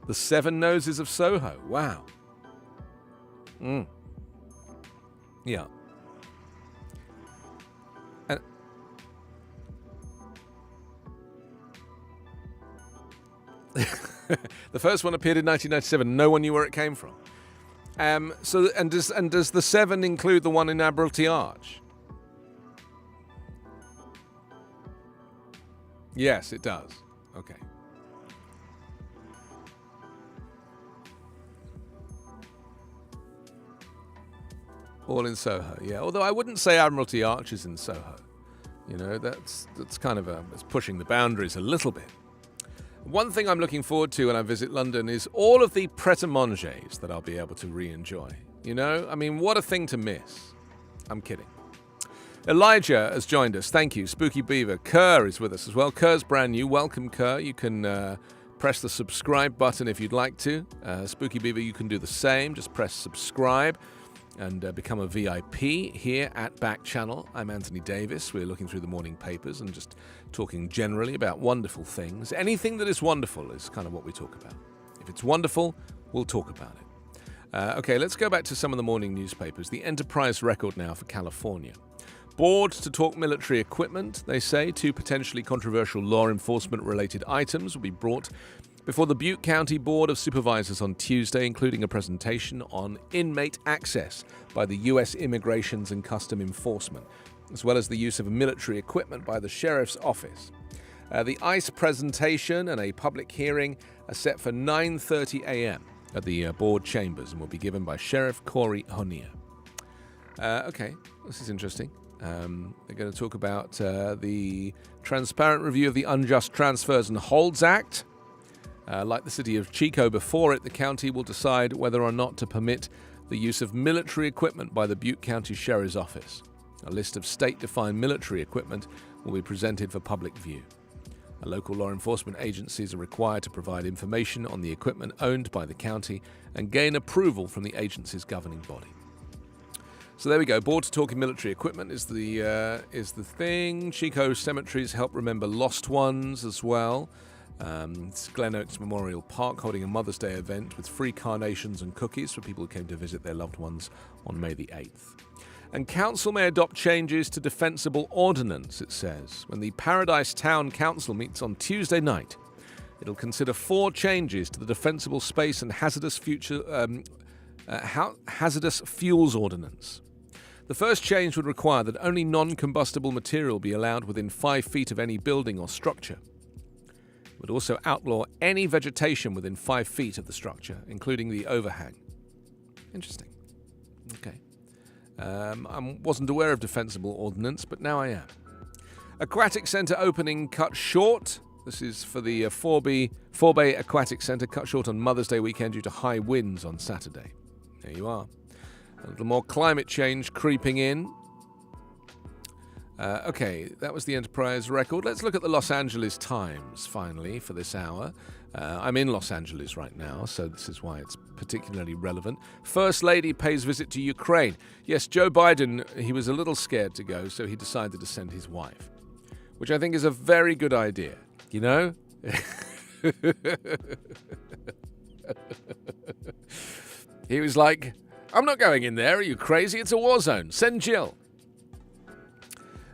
The Seven Noses of Soho. Wow. Yeah. The first one appeared in 1997. No one knew where it came from. Does the seven include the one in Admiralty Arch? Yes, it does. Okay. All in Soho, yeah. Although I wouldn't say Admiralty Arch is in Soho. You know, that's kind of it's pushing the boundaries a little bit. One thing I'm looking forward to when I visit London is all of the pret-a-manger's that I'll be able to re-enjoy. You know, I mean, what a thing to miss. I'm kidding. Elijah has joined us. Thank you. Spooky Beaver. Kerr is with us as well. Kerr's brand new. Welcome, Kerr. You can press the subscribe button if you'd like to. Spooky Beaver, you can do the same. Just press subscribe and become a VIP here at Backchannel. I'm Anthony Davis. We're looking through the morning papers and just talking generally about wonderful things. Anything that is wonderful is kind of what we talk about. If it's wonderful, we'll talk about it. Okay, let's go back to some of the morning newspapers. The Enterprise record now for California. Board to talk military equipment, they say. 2 potentially controversial law enforcement-related items will be brought before the Butte County Board of Supervisors on Tuesday, including a presentation on inmate access by the U.S. Immigrations and Custom Enforcement, as well as the use of military equipment by the Sheriff's Office. The ICE presentation and a public hearing are set for 9:30 a.m. at the board chambers and will be given by Sheriff Corey Honea. Okay, this is interesting. They're going to talk about the transparent review of the Unjust Transfers and Holds Act. Like the city of Chico before it, the county will decide whether or not to permit the use of military equipment by the Butte County Sheriff's Office. A list of state-defined military equipment will be presented for public view. Local law enforcement agencies are required to provide information on the equipment owned by the county and gain approval from the agency's governing body. So there we go. Board to talking military equipment is the thing. Chico cemeteries help remember lost ones as well. It's Glen Oaks Memorial Park holding a Mother's Day event with free carnations and cookies for people who came to visit their loved ones on May the 8th. And council may adopt changes to defensible ordinance, it says. When the Paradise Town Council meets on Tuesday night, it'll consider 4 changes to the defensible space and hazardous fuels ordinance. The first change would require that only non-combustible material be allowed within 5 feet of any building or structure. It would also outlaw any vegetation within 5 feet of the structure, including the overhang. Interesting. Okay. I wasn't aware of defensible ordnance, but now I am. Aquatic Centre opening cut short. This is for the Forbay Aquatic Centre, cut short on Mother's Day weekend due to high winds on Saturday. There you are. A little more climate change creeping in. Okay, that was the Enterprise record. Let's look at the Los Angeles Times, finally, for this hour. I'm in Los Angeles right now, so this is why it's particularly relevant. First Lady pays visit to Ukraine. Yes, Joe Biden, he was a little scared to go, so he decided to send his wife, which I think is a very good idea, you know? He was like, I'm not going in there, are you crazy? It's a war zone. Send Jill.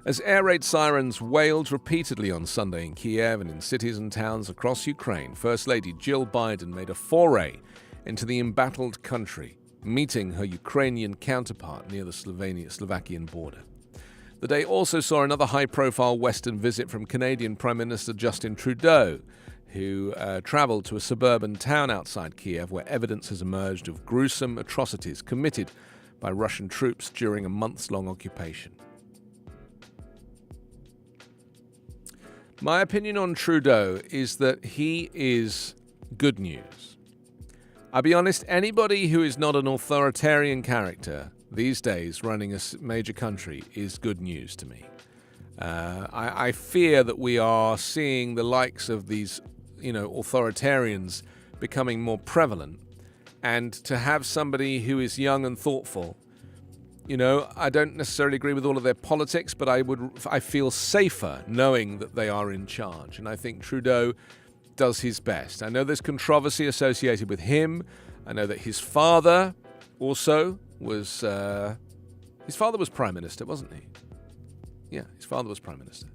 As air raid sirens wailed repeatedly on Sunday in Kiev and in cities and towns across Ukraine, First Lady Jill Biden made a foray into the embattled country, meeting her Ukrainian counterpart near the Slovakian border. The day also saw another high-profile Western visit from Canadian Prime Minister Justin Trudeau, who travelled to a suburban town outside Kiev where evidence has emerged of gruesome atrocities committed by Russian troops during a months-long occupation. My opinion on Trudeau is that he is good news. I'll be honest, anybody who is not an authoritarian character these days running a major country is good news to me. I fear that we are seeing the likes of these, authoritarians becoming more prevalent. And to have somebody who is young and thoughtful, I don't necessarily agree with all of their politics, but I feel safer knowing that they are in charge. And I think Trudeau does his best. I know there's controversy associated with him. I know that his father also was Prime Minister, wasn't he? Yeah, his father was Prime Minister.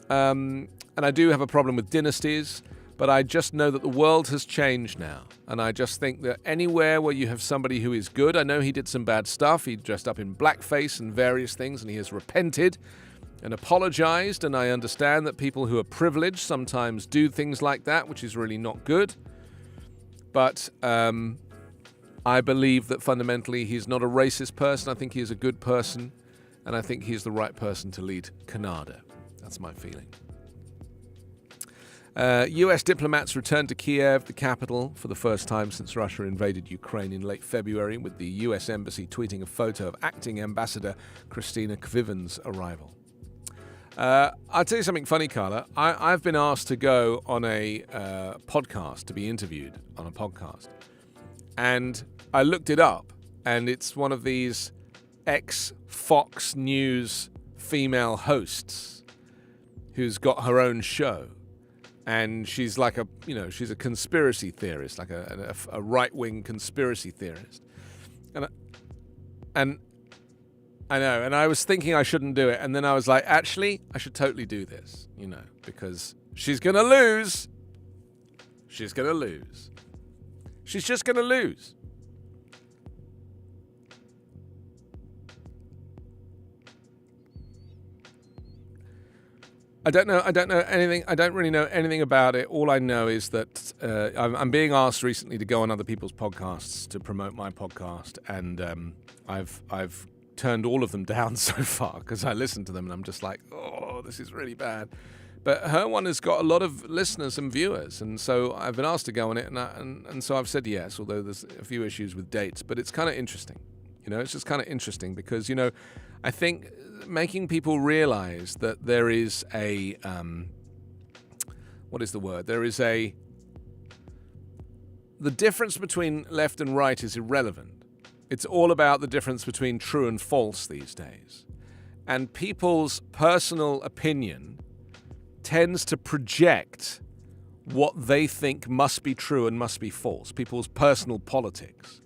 And I do have a problem with dynasties, but I just know that the world has changed now. And I just think that anywhere where you have somebody who is good, I know he did some bad stuff. He dressed up in blackface and various things, and he has repented and apologized. And I understand that people who are privileged sometimes do things like that, which is really not good. But I believe that fundamentally he's not a racist person. I think he is a good person. And I think he's the right person to lead Canada. That's my feeling. US diplomats returned to Kiev, the capital, for the first time since Russia invaded Ukraine in late February, with the US embassy tweeting a photo of acting ambassador Kristina Kviven's arrival. I'll tell you something funny, Carla. I've been asked to go on a podcast, to be interviewed on a podcast. And I looked it up, and it's one of these ex-Fox News female hosts who's got her own show. And she's like she's a conspiracy theorist, like a right-wing conspiracy theorist. And I know, and I was thinking I shouldn't do it. And then I was like, actually, I should totally do this, because she's going to lose. She's going to lose. She's just going to lose. I don't know anything. I don't really know anything about it. All I know is that I'm being asked recently to go on other people's podcasts to promote my podcast, and I've turned all of them down so far because I listen to them and I'm just like, oh, this is really bad. But her one has got a lot of listeners and viewers, and so I've been asked to go on it, and so I've said yes, although there's a few issues with dates. But it's kind of interesting. It's just kind of interesting because, I think making people realize that there is a, what is the word? The difference between left and right is irrelevant. It's all about the difference between true and false these days. And people's personal opinion tends to project what they think must be true and must be false, people's personal politics.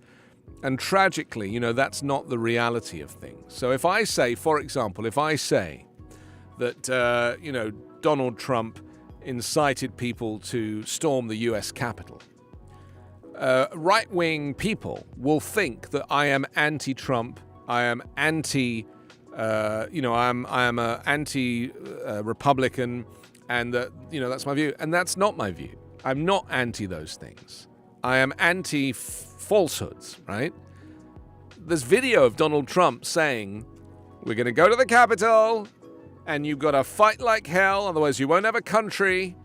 And tragically, that's not the reality of things. So if I say, for example, that, Donald Trump incited people to storm the US Capitol, right-wing people will think that I am anti-Trump, I am anti, I am a anti-Republican, and that, that's my view. And that's not my view. I'm not anti those things. I am anti-falsehoods, right? There's video of Donald Trump saying, we're going to go to the Capitol, and you've got to fight like hell, otherwise you won't have a country,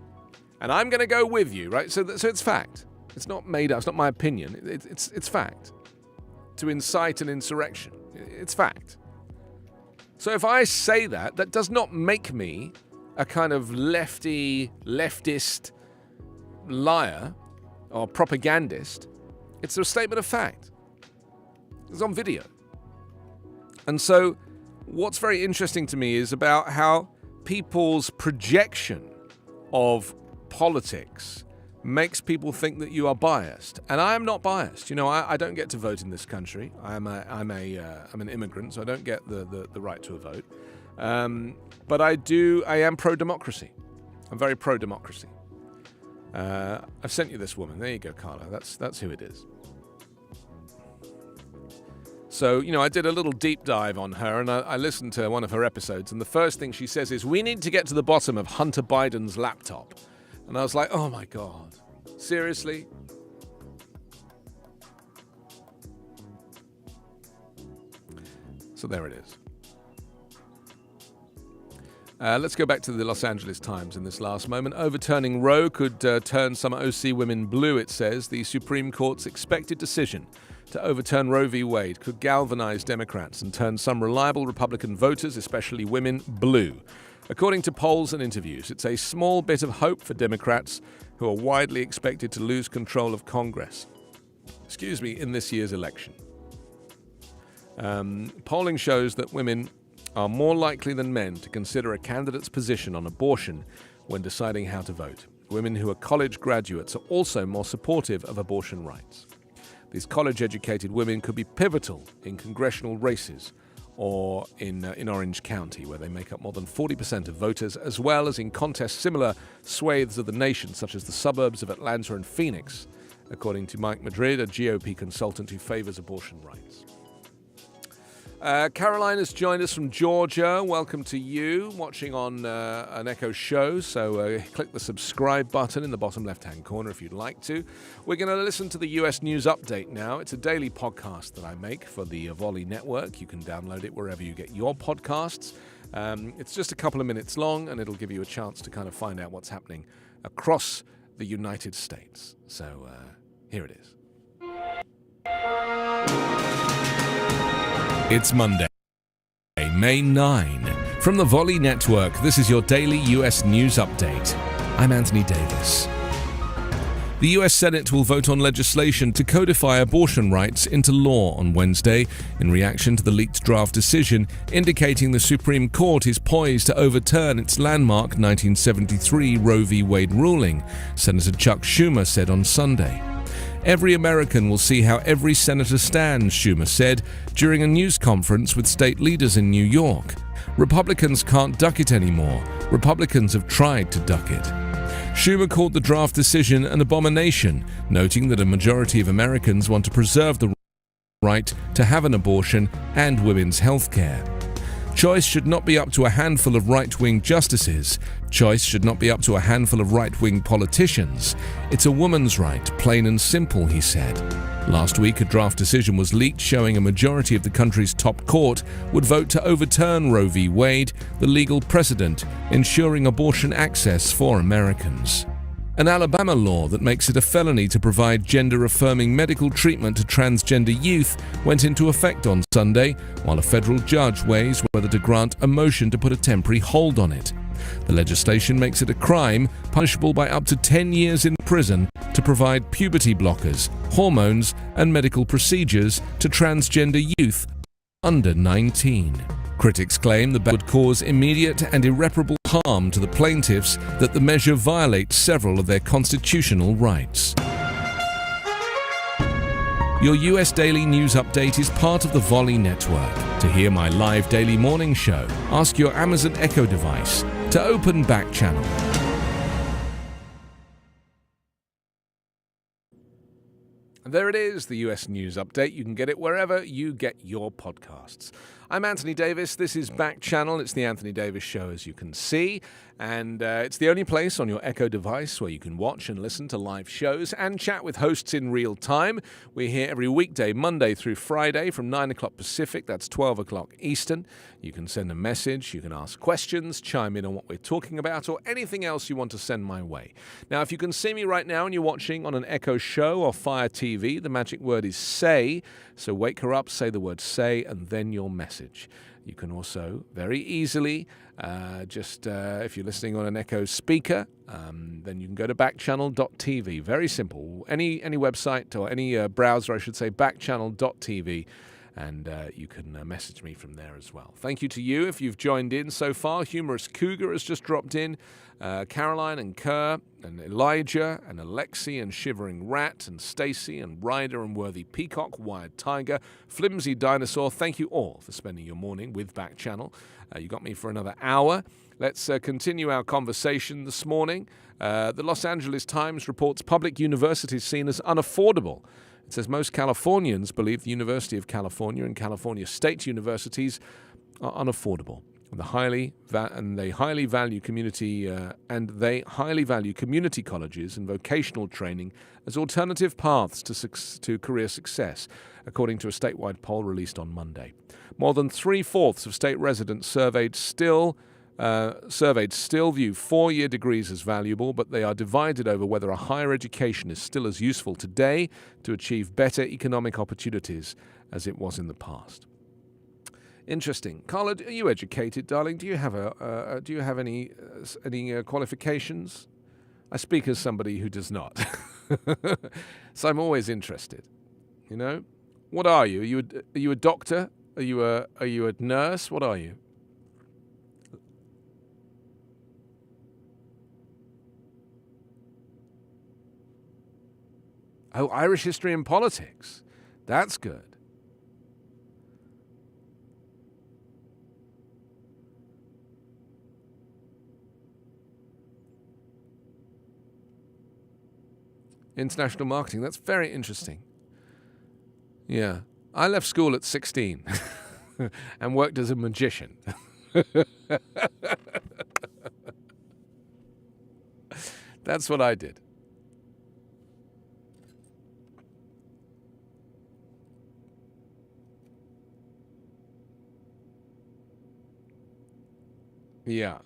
and I'm going to go with you, right? So it's fact. It's not made up. It's not my opinion. It's fact. To incite an insurrection. It's fact. So if I say that does not make me a kind of leftist liar or propagandist. It's a statement of fact. It's on video. And so what's very interesting to me is about how people's projection of politics makes people think that you are biased. And I am not biased. I don't get to vote in this country. I'm an immigrant, so I don't get the right to a vote. But I am pro-democracy. I'm very pro-democracy. I've sent you this woman. There you go, Carla. That's who it is. So, I did a little deep dive on her, and I listened to one of her episodes, and the first thing she says is, we need to get to the bottom of Hunter Biden's laptop. And I was like, oh my God, seriously? So there it is. Let's go back to the Los Angeles Times in this last moment. Overturning Roe could turn some OC women blue, it says. The Supreme Court's expected decision to overturn Roe v. Wade could galvanize Democrats and turn some reliable Republican voters, especially women, blue. According to polls and interviews, it's a small bit of hope for Democrats who are widely expected to lose control of Congress, in this year's election. Polling shows that women are more likely than men to consider a candidate's position on abortion when deciding how to vote. Women who are college graduates are also more supportive of abortion rights. These college-educated women could be pivotal in congressional races or in Orange County, where they make up more than 40% of voters, as well as in contests similar swathes of the nation, such as the suburbs of Atlanta and Phoenix, according to Mike Madrid, a GOP consultant who favors abortion rights. Caroline has joined us from Georgia. Welcome to you, watching on an Echo show. So click the subscribe button in the bottom left-hand corner if you'd like to. We're going to listen to the US News Update now. It's a daily podcast that I make for the Volley Network. You can download it wherever you get your podcasts. It's just a couple of minutes long, and it'll give you a chance to kind of find out what's happening across the United States. So here it is. It's Monday, May 9. From the Volley Network, this is your daily US News Update. I'm Anthony Davis. The US Senate will vote on legislation to codify abortion rights into law on Wednesday in reaction to the leaked draft decision indicating the Supreme Court is poised to overturn its landmark 1973 Roe v. Wade ruling, Senator Chuck Schumer said on Sunday. Every American will see how every senator stands, Schumer said during a news conference with state leaders in New York. Republicans can't duck it anymore. Republicans have tried to duck it. Schumer called the draft decision an abomination, noting that a majority of Americans want to preserve the right to have an abortion and women's health care. Choice should not be up to a handful of right-wing justices. Choice should not be up to a handful of right-wing politicians. It's a woman's right, plain and simple, he said. Last week, a draft decision was leaked showing a majority of the country's top court would vote to overturn Roe v. Wade, the legal precedent ensuring abortion access for Americans. An Alabama law that makes it a felony to provide gender-affirming medical treatment to transgender youth went into effect on Sunday, while a federal judge weighs whether to grant a motion to put a temporary hold on it. The legislation makes it a crime punishable by up to 10 years in prison to provide puberty blockers, hormones, and medical procedures to transgender youth under 19. Critics claim the ban would cause immediate and irreparable harm to the plaintiffs, that the measure violates several of their constitutional rights. Your US Daily News Update is part of the Volley Network. To hear my live daily morning show, ask your Amazon Echo device to open Backchannel. And there it is, the US News Update. You can get it wherever you get your podcasts. I'm Anthony Davis. This is Backchannel. It's the Anthony Davis Show, as you can see. And it's the only place on your Echo device where you can watch and listen to live shows and chat with hosts in real time. We're here every weekday, Monday through Friday from 9 o'clock Pacific. That's 12 o'clock Eastern. You can send a message. You can ask questions, chime in on what we're talking about, or anything else you want to send my way. Now, if you can see me right now and you're watching on an Echo show or Fire TV, the magic word is say. So wake her up, say the word say, and then your message. You can also very easily, if you're listening on an Echo speaker, then you can go to backchannel.tv. Very simple. Any website or any browser, I should say, backchannel.tv. And you can message me from there as well. Thank you to you if you've joined in so far. Humorous Cougar has just dropped in. Caroline and Kerr and Elijah and Alexi and Shivering Rat and Stacy and Ryder and Worthy Peacock, Wired Tiger, Flimsy Dinosaur. Thank you all for spending your morning with Backchannel. You got me for another hour. Let's continue our conversation this morning. The Los Angeles Times reports public universities seen as unaffordable. It says most Californians believe the University of California and California state universities are unaffordable. They highly value community colleges and vocational training as alternative paths to career success, according to a statewide poll released on Monday. More than 3/4 of state residents surveyed still surveyed still view 4-year degrees as valuable, but they are divided over whether a higher education is still as useful today to achieve better economic opportunities as it was in the past. Interesting. Carla, are you educated, darling? Do you have any qualifications? I speak as somebody who does not, so I'm always interested. You know, what are you? Are you a doctor? Are you a nurse? What are you? Oh, Irish history and politics. That's good. International marketing. That's very interesting. Yeah. I left school at 16 and worked as a magician. That's what I did. Yeah.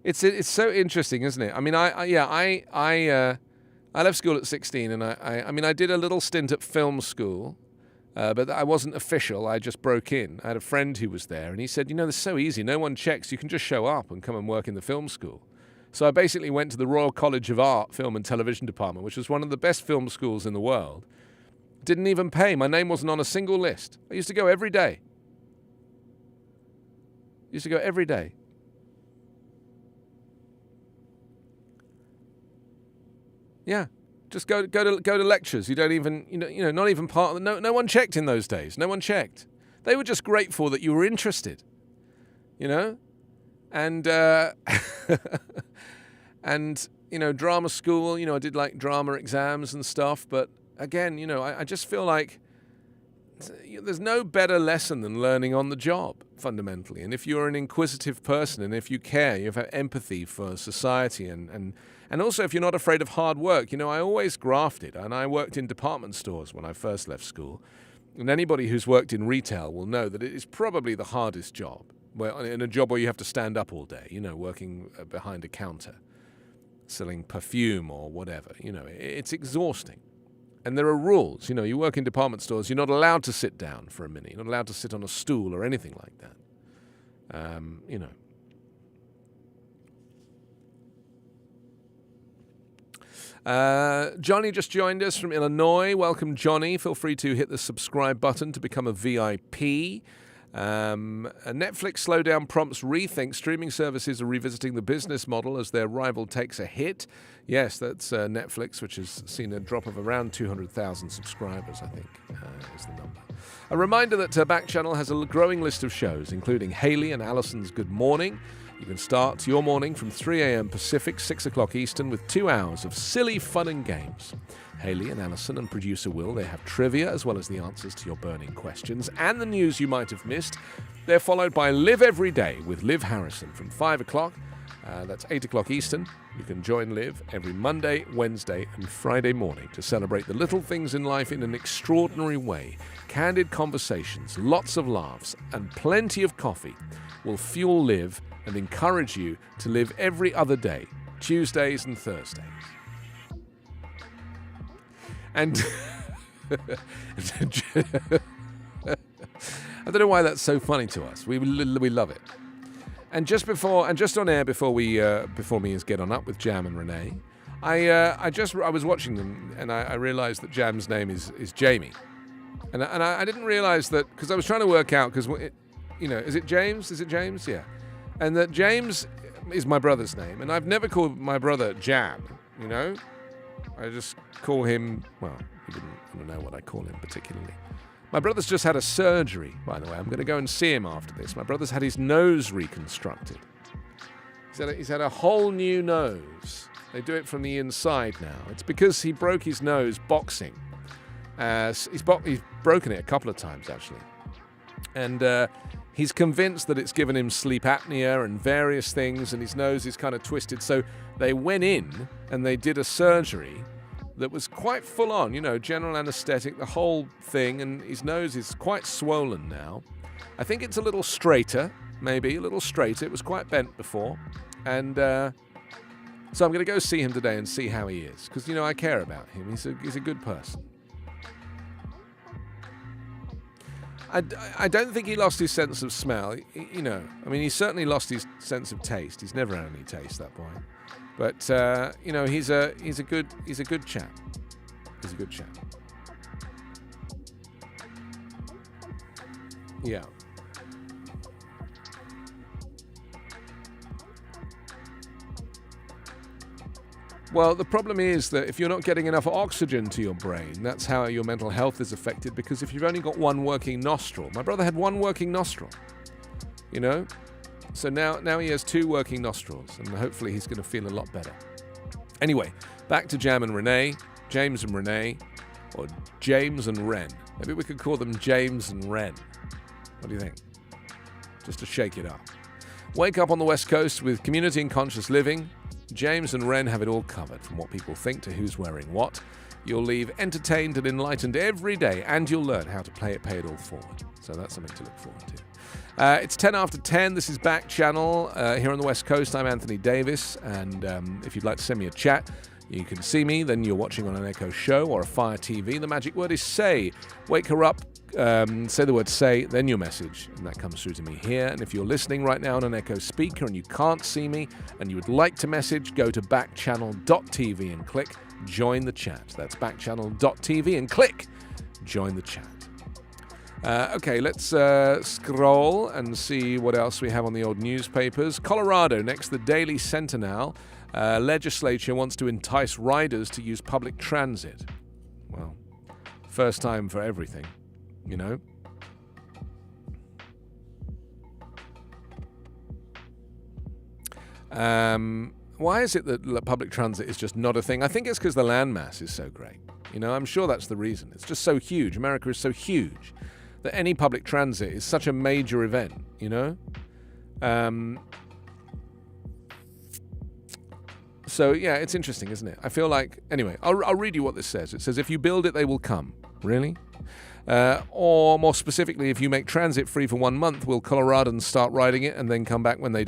It's so interesting, isn't it? I mean, I left school at 16, and I did a little stint at film school, but I wasn't official. I just broke in. I had a friend who was there, and he said, "This is so easy. No one checks. You can just show up and come and work in the film school." So I basically went to the Royal College of Art, Film and Television Department, which was one of the best film schools in the world. Didn't even pay. My name wasn't on a single list. I used to go every day. Yeah, just go to lectures. You don't even not even part of the, no one checked in those days. No one checked. They were just grateful that you were interested, and and drama school. I did like drama exams and stuff. But again, I just feel like there's no better lesson than learning on the job, fundamentally. And if you're an inquisitive person, and if you care, you have empathy for society, and also if you're not afraid of hard work. I always grafted, and I worked in department stores when I first left school. And anybody who's worked in retail will know that it is probably the hardest job, in a job where you have to stand up all day, working behind a counter, selling perfume or whatever. It's exhausting. And there are rules. You work in department stores, you're not allowed to sit down for a minute. You're not allowed to sit on a stool or anything like that. Johnny just joined us from Illinois. Welcome, Johnny. Feel free to hit the subscribe button to become a VIP. Netflix slowdown prompts rethink. Streaming services are revisiting the business model as their rival takes a hit. Yes, that's Netflix, which has seen a drop of around 200,000 subscribers, I think, is the number. A reminder that Backchannel has a growing list of shows, including Haley and Alison's Good Morning. You can start your morning from 3 a.m. Pacific, 6 o'clock Eastern, with 2 hours of silly fun and games. Haley and Alison and producer Will, they have trivia as well as the answers to your burning questions and the news you might have missed. They're followed by Live Every Day with Liv Harrison from 5 o'clock. That's 8 o'clock Eastern. You can join Liv every Monday, Wednesday and Friday morning to celebrate the little things in life in an extraordinary way. Candid conversations, lots of laughs and plenty of coffee will fuel Liv and encourage you to live every other day, Tuesdays and Thursdays. And I don't know why that's so funny to us. We love it. And just on air before me get on up with Jam and Renee, I was watching them and I realised that Jam's name is Jamie, and I didn't realise that because I was trying to work out is it James? Is it James? Yeah. And that James is my brother's name, and I've never called my brother Jam, I just call him, I don't know what I call him particularly. My brother's just had a surgery, by the way. I'm going to go and see him after this. My brother's had his nose reconstructed. He's had a whole new nose. They do it from the inside now. It's because he broke his nose boxing. He's broken it a couple of times, actually. And he's convinced that it's given him sleep apnea and various things, and his nose is kind of twisted. So they went in and they did a surgery that was quite full on, general anesthetic, the whole thing, and his nose is quite swollen now. I think it's a little straighter, maybe, a little straighter. It was quite bent before. And so I'm going to go see him today and see how he is. Because, I care about him. He's a good person. I don't think he lost his sense of smell. He certainly lost his sense of taste. He's never had any taste, that boy. But he's a good chap. He's a good chap. Yeah. Well, the problem is that if you're not getting enough oxygen to your brain, that's how your mental health is affected, because if you've only got one working nostril, my brother had one working nostril, so now he has two working nostrils, and hopefully he's going to feel a lot better. Anyway, back to James and Renee, or James and Ren. Maybe we could call them James and Ren. What do you think? Just to shake it up. Wake up on the West Coast with community and conscious living. James and Ren have it all covered, from what people think to who's wearing what. You'll leave entertained and enlightened every day, and you'll learn how to pay it all forward. So that's something to look forward to. It's 10 after 10. This is Backchannel here on the West Coast. I'm Anthony Davis, and if you'd like to send me a chat, you can see me. Then you're watching on an Echo show or a Fire TV. The magic word is say. Wake her up. Say the word say, then your message, and that comes through to me here. And if you're listening right now on an Echo speaker and you can't see me and you would like to message, go to backchannel.tv and click join the chat. That's backchannel.tv and click join the chat. Okay, let's scroll and see what else we have on the old newspapers. Colorado, next, the Daily Sentinel. Legislature wants to entice riders to use public transit. Well, first time for everything. Why is it that public transit is just not a thing? I think it's because the landmass is so great. I'm sure that's the reason. It's just so huge. America is so huge that any public transit is such a major event, So, yeah, it's interesting, isn't it? I feel like... Anyway, I'll read you what this says. It says, if you build it, they will come. Really? Or more specifically, if you make transit free for 1 month, will Coloradans start riding it and then come back when they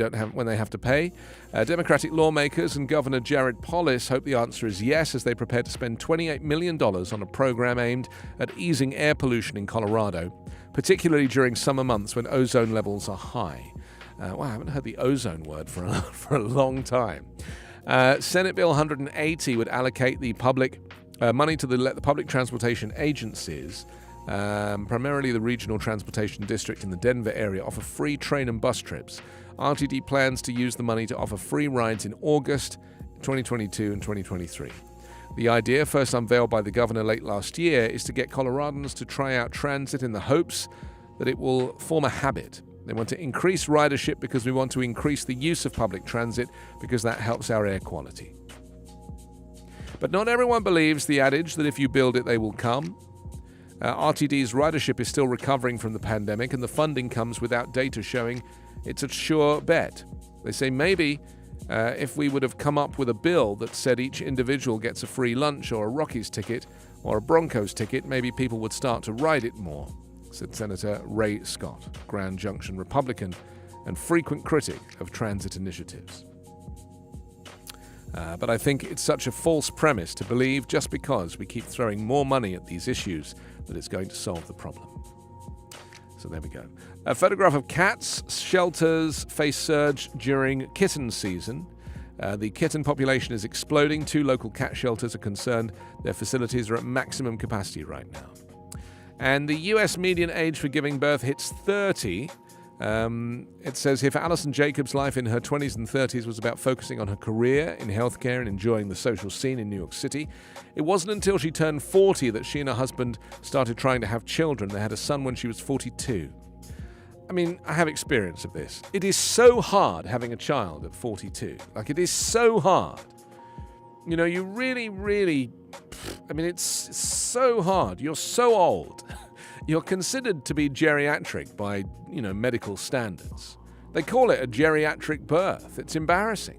have to pay? Democratic lawmakers and Governor Jared Polis hope the answer is yes, as they prepare to spend $28 million on a program aimed at easing air pollution in Colorado, particularly during summer months when ozone levels are high. Wow, I haven't heard the ozone word for a long time. Senate Bill 180 would allocate the public money to let the public transportation agencies, primarily the Regional Transportation District in the Denver area, offer free train and bus trips. RTD plans to use the money to offer free rides in August 2022 and 2023. The idea, first unveiled by the governor late last year, is to get Coloradans to try out transit in the hopes that it will form a habit. They want to increase ridership because we want to increase the use of public transit because that helps our air quality. But not everyone believes the adage that if you build it, they will come. RTD's ridership is still recovering from the pandemic, and the funding comes without data showing it's a sure bet. They say maybe if we would have come up with a bill that said each individual gets a free lunch or a Rockies ticket or a Broncos ticket, maybe people would start to ride it more, said Senator Ray Scott, Grand Junction Republican and frequent critic of transit initiatives. But I think it's such a false premise to believe just because we keep throwing more money at these issues that it's going to solve the problem. So there we go. A photograph of cats. Shelters face surge during kitten season. The kitten population is exploding. 2 local cat shelters are concerned their facilities are at maximum capacity right now. And the US median age for giving birth hits 30. It says here, for Alison Jacobs, life in her 20s and 30s was about focusing on her career in healthcare and enjoying the social scene in New York City. It wasn't until she turned 40 that she and her husband started trying to have children. They had a son when she was 42. I mean, I have experience of this. It is so hard having a child at 42. Like, it is so hard. You really, it's so hard. You're so old. You're considered to be geriatric by, medical standards. They call it a geriatric birth. It's embarrassing.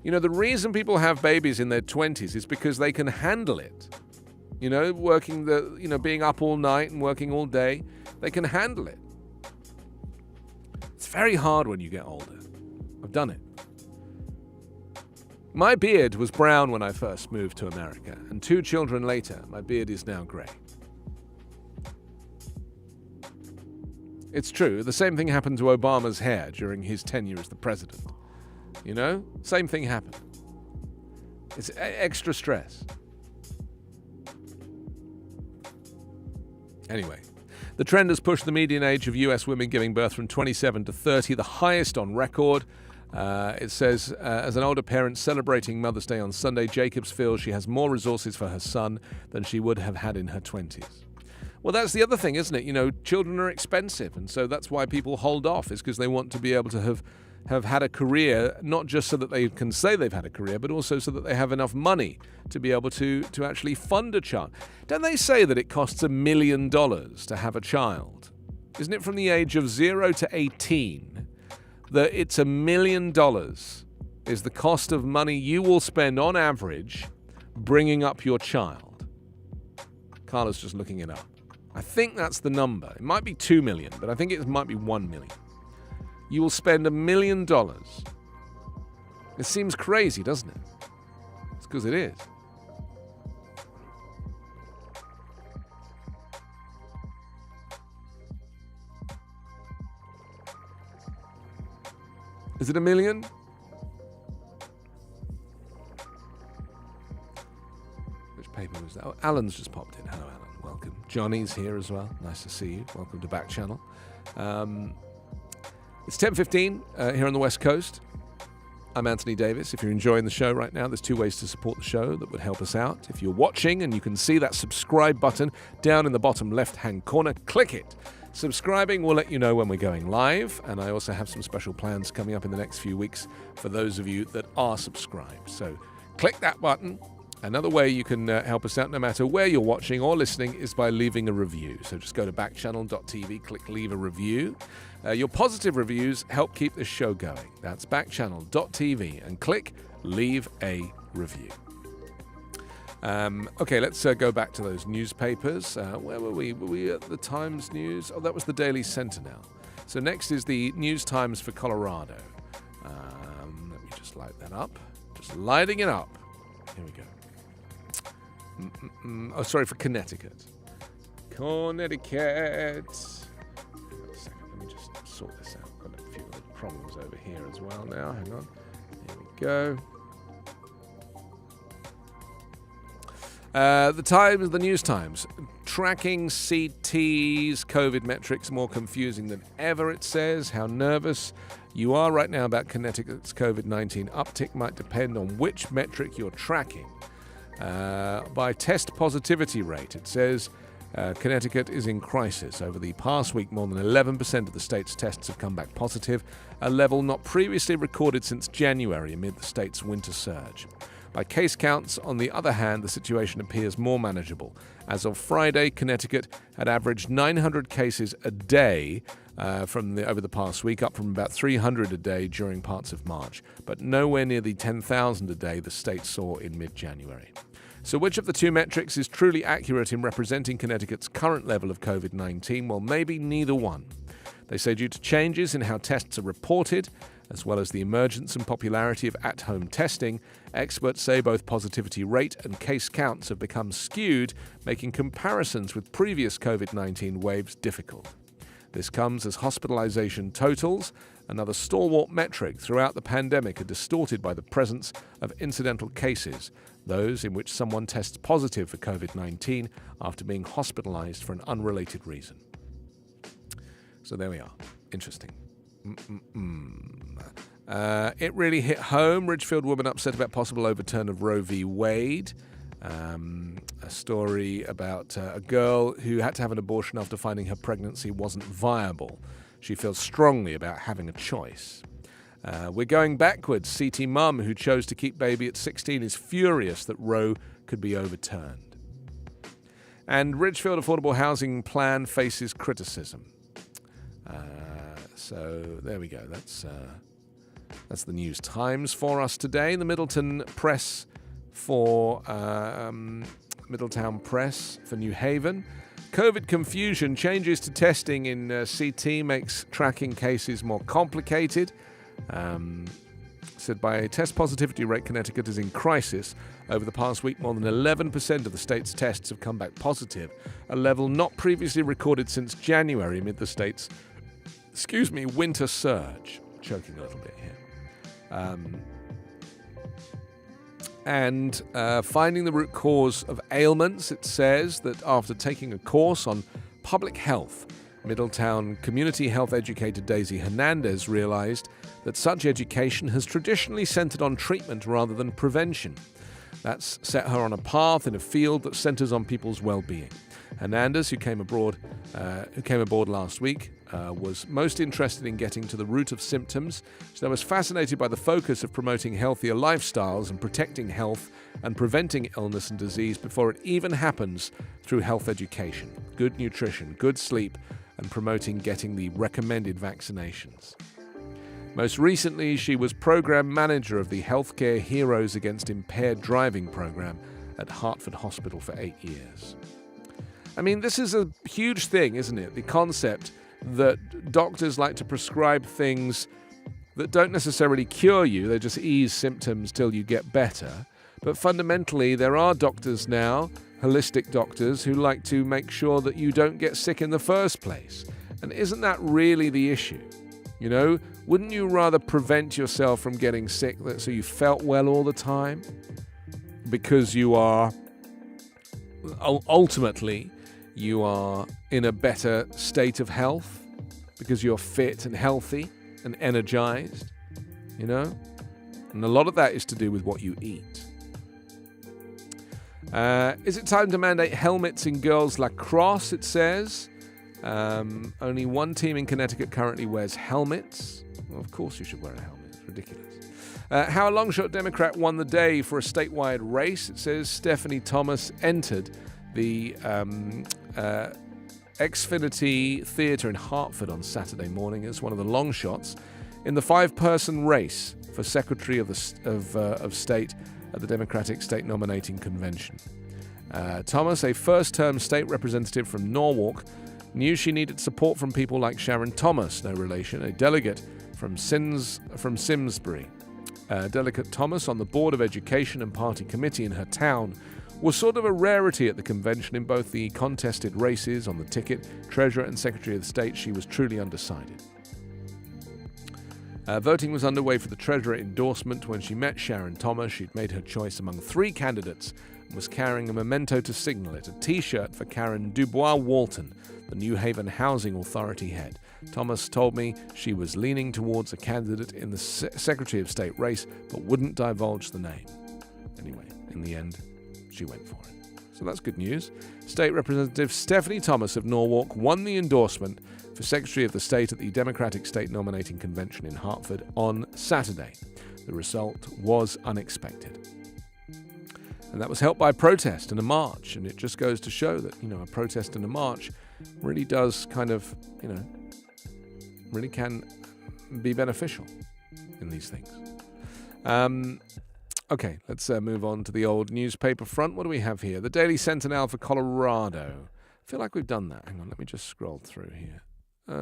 The reason people have babies in their 20s is because they can handle it. Being up all night and working all day, they can handle it. very hard when you get older. I've done it. My beard was brown when I first moved to America, and 2 children later, my beard is now grey. It's true, the same thing happened to Obama's hair during his tenure as the president. You know? Same thing happened. It's extra stress. Anyway, the trend has pushed the median age of US women giving birth from 27 to 30, the highest on record. It says, as an older parent celebrating Mother's Day on Sunday, Jacobs feels she has more resources for her son than she would have had in her 20s. Well, that's the other thing, isn't it? You know, children are expensive, and so that's why people hold off, is because they want to be able to have had a career, not just so that they can say they've had a career, but also so that they have enough money to be able to actually fund a child. Don't they say that it costs $1 million to have a child? Isn't it from the age of 0 to 18 that it's $1 million is the cost of money you will spend on average bringing up your child? Carla's just looking it up. I think that's the number. It might be 2 million, but I think it might be 1 million. You will spend $1 million. It seems crazy, doesn't it? It's because it is. Is it $1 million? Which paper was that? Oh, Alan's just popped in. Hello, Alan. Welcome. Johnny's here as well. Nice to see you. Welcome to Backchannel. It's 10:15 here on the West Coast. I'm Anthony Davis. If you're enjoying the show right now, there's 2 ways to support the show that would help us out. If you're watching and you can see that subscribe button down in the bottom left-hand corner, click it. Subscribing will let you know when we're going live, and I also have some special plans coming up in the next few weeks for those of you that are subscribed. So click that button. Another way you can help us out, no matter where you're watching or listening, is by leaving a review. So just go to backchannel.tv, click leave a review. Your positive reviews help keep this show going. That's backchannel.tv and click leave a review. Okay, let's go back to those newspapers. Where were we? Were we at the Times News? Oh, that was the Daily Sentinel. So next is the News Times for Colorado. Let me just light that up. Just lighting it up. Here we go. Oh, sorry, for Connecticut. Connecticut. Hang on a second, let me just sort this out. Got a few little problems over here as well now. Hang on. Here we go. The News Times. Tracking CT's COVID metrics more confusing than ever, it says. How nervous you are right now about Connecticut's COVID-19 uptick might depend on which metric you're tracking. By test positivity rate, it says Connecticut is in crisis. Over the past week, more than 11% of the state's tests have come back positive, a level not previously recorded since January amid the state's winter surge. By case counts, on the other hand, the situation appears more manageable. As of Friday, Connecticut had averaged 900 cases a day over the past week, up from about 300 a day during parts of March, but nowhere near the 10,000 a day the state saw in mid-January. So which of the 2 metrics is truly accurate in representing Connecticut's current level of COVID-19? Well, maybe neither one. They say due to changes in how tests are reported, as well as the emergence and popularity of at-home testing, experts say both positivity rate and case counts have become skewed, making comparisons with previous COVID-19 waves difficult. This comes as hospitalization totals, another stalwart metric throughout the pandemic, are distorted by the presence of incidental cases, those in which someone tests positive for COVID-19 after being hospitalized for an unrelated reason. So there we are. Interesting. It really hit home. Ridgefield woman upset about possible overturn of Roe v. Wade. A story about a girl who had to have an abortion after finding her pregnancy wasn't viable. She feels strongly about having a choice. We're going backwards. CT mum who chose to keep baby at 16 is furious that Roe could be overturned. And Ridgefield affordable housing plan faces criticism. So there we go. That's the News Times for us today. The Middletown Press for New Haven. COVID confusion. Changes to testing in CT makes tracking cases more complicated. Said by a test positivity rate, Connecticut is in crisis. Over the past week, more than 11% of the state's tests have come back positive, a level not previously recorded since January amid the state's, winter surge. Choking a little bit here. And finding the root cause of ailments, it says that after taking a course on public health, Middletown community health educator Daisy Hernandez realized that such education has traditionally centered on treatment rather than prevention. That's set her on a path in a field that centers on people's well-being. Hernandez, who came aboard last week, was most interested in getting to the root of symptoms. She was fascinated by the focus of promoting healthier lifestyles and protecting health and preventing illness and disease before it even happens through health education, good nutrition, good sleep, and promoting getting the recommended vaccinations. Most recently, she was program manager of the Healthcare Heroes Against Impaired Driving program at Hartford Hospital for 8 years. I mean, this is a huge thing, isn't it? The concept that doctors like to prescribe things that don't necessarily cure you, they just ease symptoms till you get better. But fundamentally, there are doctors now, holistic doctors, who like to make sure that you don't get sick in the first place. And isn't that really the issue? You know, wouldn't you rather prevent yourself from getting sick so you felt well all the time? Because you are, ultimately, you are in a better state of health, because you're fit and healthy and energized, you know? And a lot of that is to do with what you eat. Is it time to mandate helmets in girls' lacrosse, it says? Only one team in Connecticut currently wears helmets. Well, of course you should wear a helmet. It's ridiculous. How a longshot Democrat won the day for a statewide race. It says Stephanie Thomas entered the Xfinity Theatre in Hartford on Saturday morning as one of the longshots in the 5-person race for Secretary of State at the Democratic State Nominating Convention. Thomas, a first-term state representative from Norwalk, knew she needed support from people like Sharon Thomas, no relation, a delegate from Simsbury. Delegate Thomas on the Board of Education and Party Committee in her town was sort of a rarity at the convention. In both the contested races on the ticket, Treasurer and Secretary of State, she was truly undecided. Voting was underway for the Treasurer endorsement. When she met Sharon Thomas, she'd made her choice among 3 candidates and was carrying a memento to signal it, a T-shirt for Karen Dubois-Walton, the New Haven Housing Authority head. Thomas told me she was leaning towards a candidate in the Secretary of State race, but wouldn't divulge the name. Anyway, in the end, she went for it. So that's good news. State Representative Stephanie Thomas of Norwalk won the endorsement for Secretary of the State at the Democratic State Nominating Convention in Hartford on Saturday. The result was unexpected. And that was helped by a protest and a march. And it just goes to show that, a protest and a march really does kind of, really can be beneficial in these things. Okay, let's move on to the old newspaper front. What do we have here? The Daily Sentinel for Colorado. I feel like we've done that. Hang on, let me just scroll through here.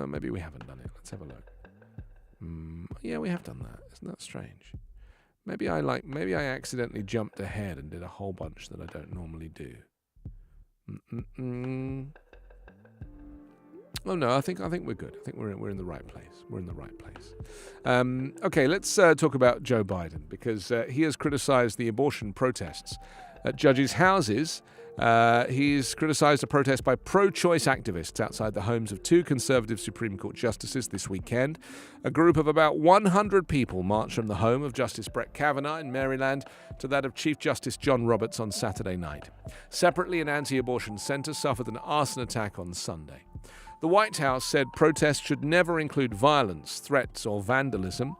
Maybe we haven't done it. Let's have a look. Yeah, we have done that. Isn't that strange? Maybe I accidentally jumped ahead and did a whole bunch that I don't normally do. Oh no, I think we're good. I think we're in the right place. We're in the right place. Okay, let's talk about Joe Biden, because he has criticized the abortion protests at judges' houses. He's criticized a protest by pro-choice activists outside the homes of 2 conservative Supreme Court justices this weekend. A group of about 100 people marched from the home of Justice Brett Kavanaugh in Maryland to that of Chief Justice John Roberts on Saturday night. Separately, an anti-abortion center suffered an arson attack on Sunday. The White House said protests should never include violence, threats, or vandalism.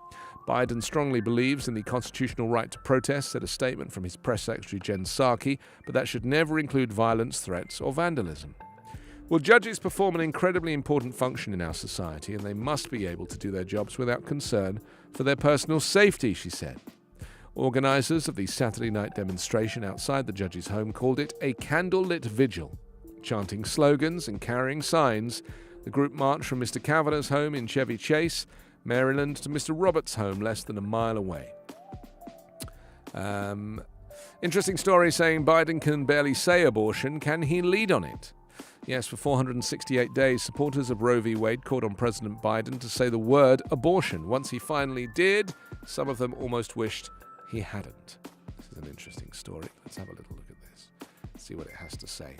Biden strongly believes in the constitutional right to protest, said a statement from his press secretary Jen Psaki, but that should never include violence, threats, or vandalism. Well, judges perform an incredibly important function in our society, and they must be able to do their jobs without concern for their personal safety, she said. Organizers of the Saturday night demonstration outside the judge's home called it a candlelit vigil. Chanting slogans and carrying signs, the group marched from Mr. Kavanaugh's home in Chevy Chase, Maryland, to Mr. Roberts' home less than a mile away. Interesting story saying Biden can barely say abortion. Can he lead on it? Yes, for 468 days, supporters of Roe v. Wade called on President Biden to say the word abortion. Once he finally did, some of them almost wished he hadn't. This is an interesting story. Let's have a little look at this, see what it has to say.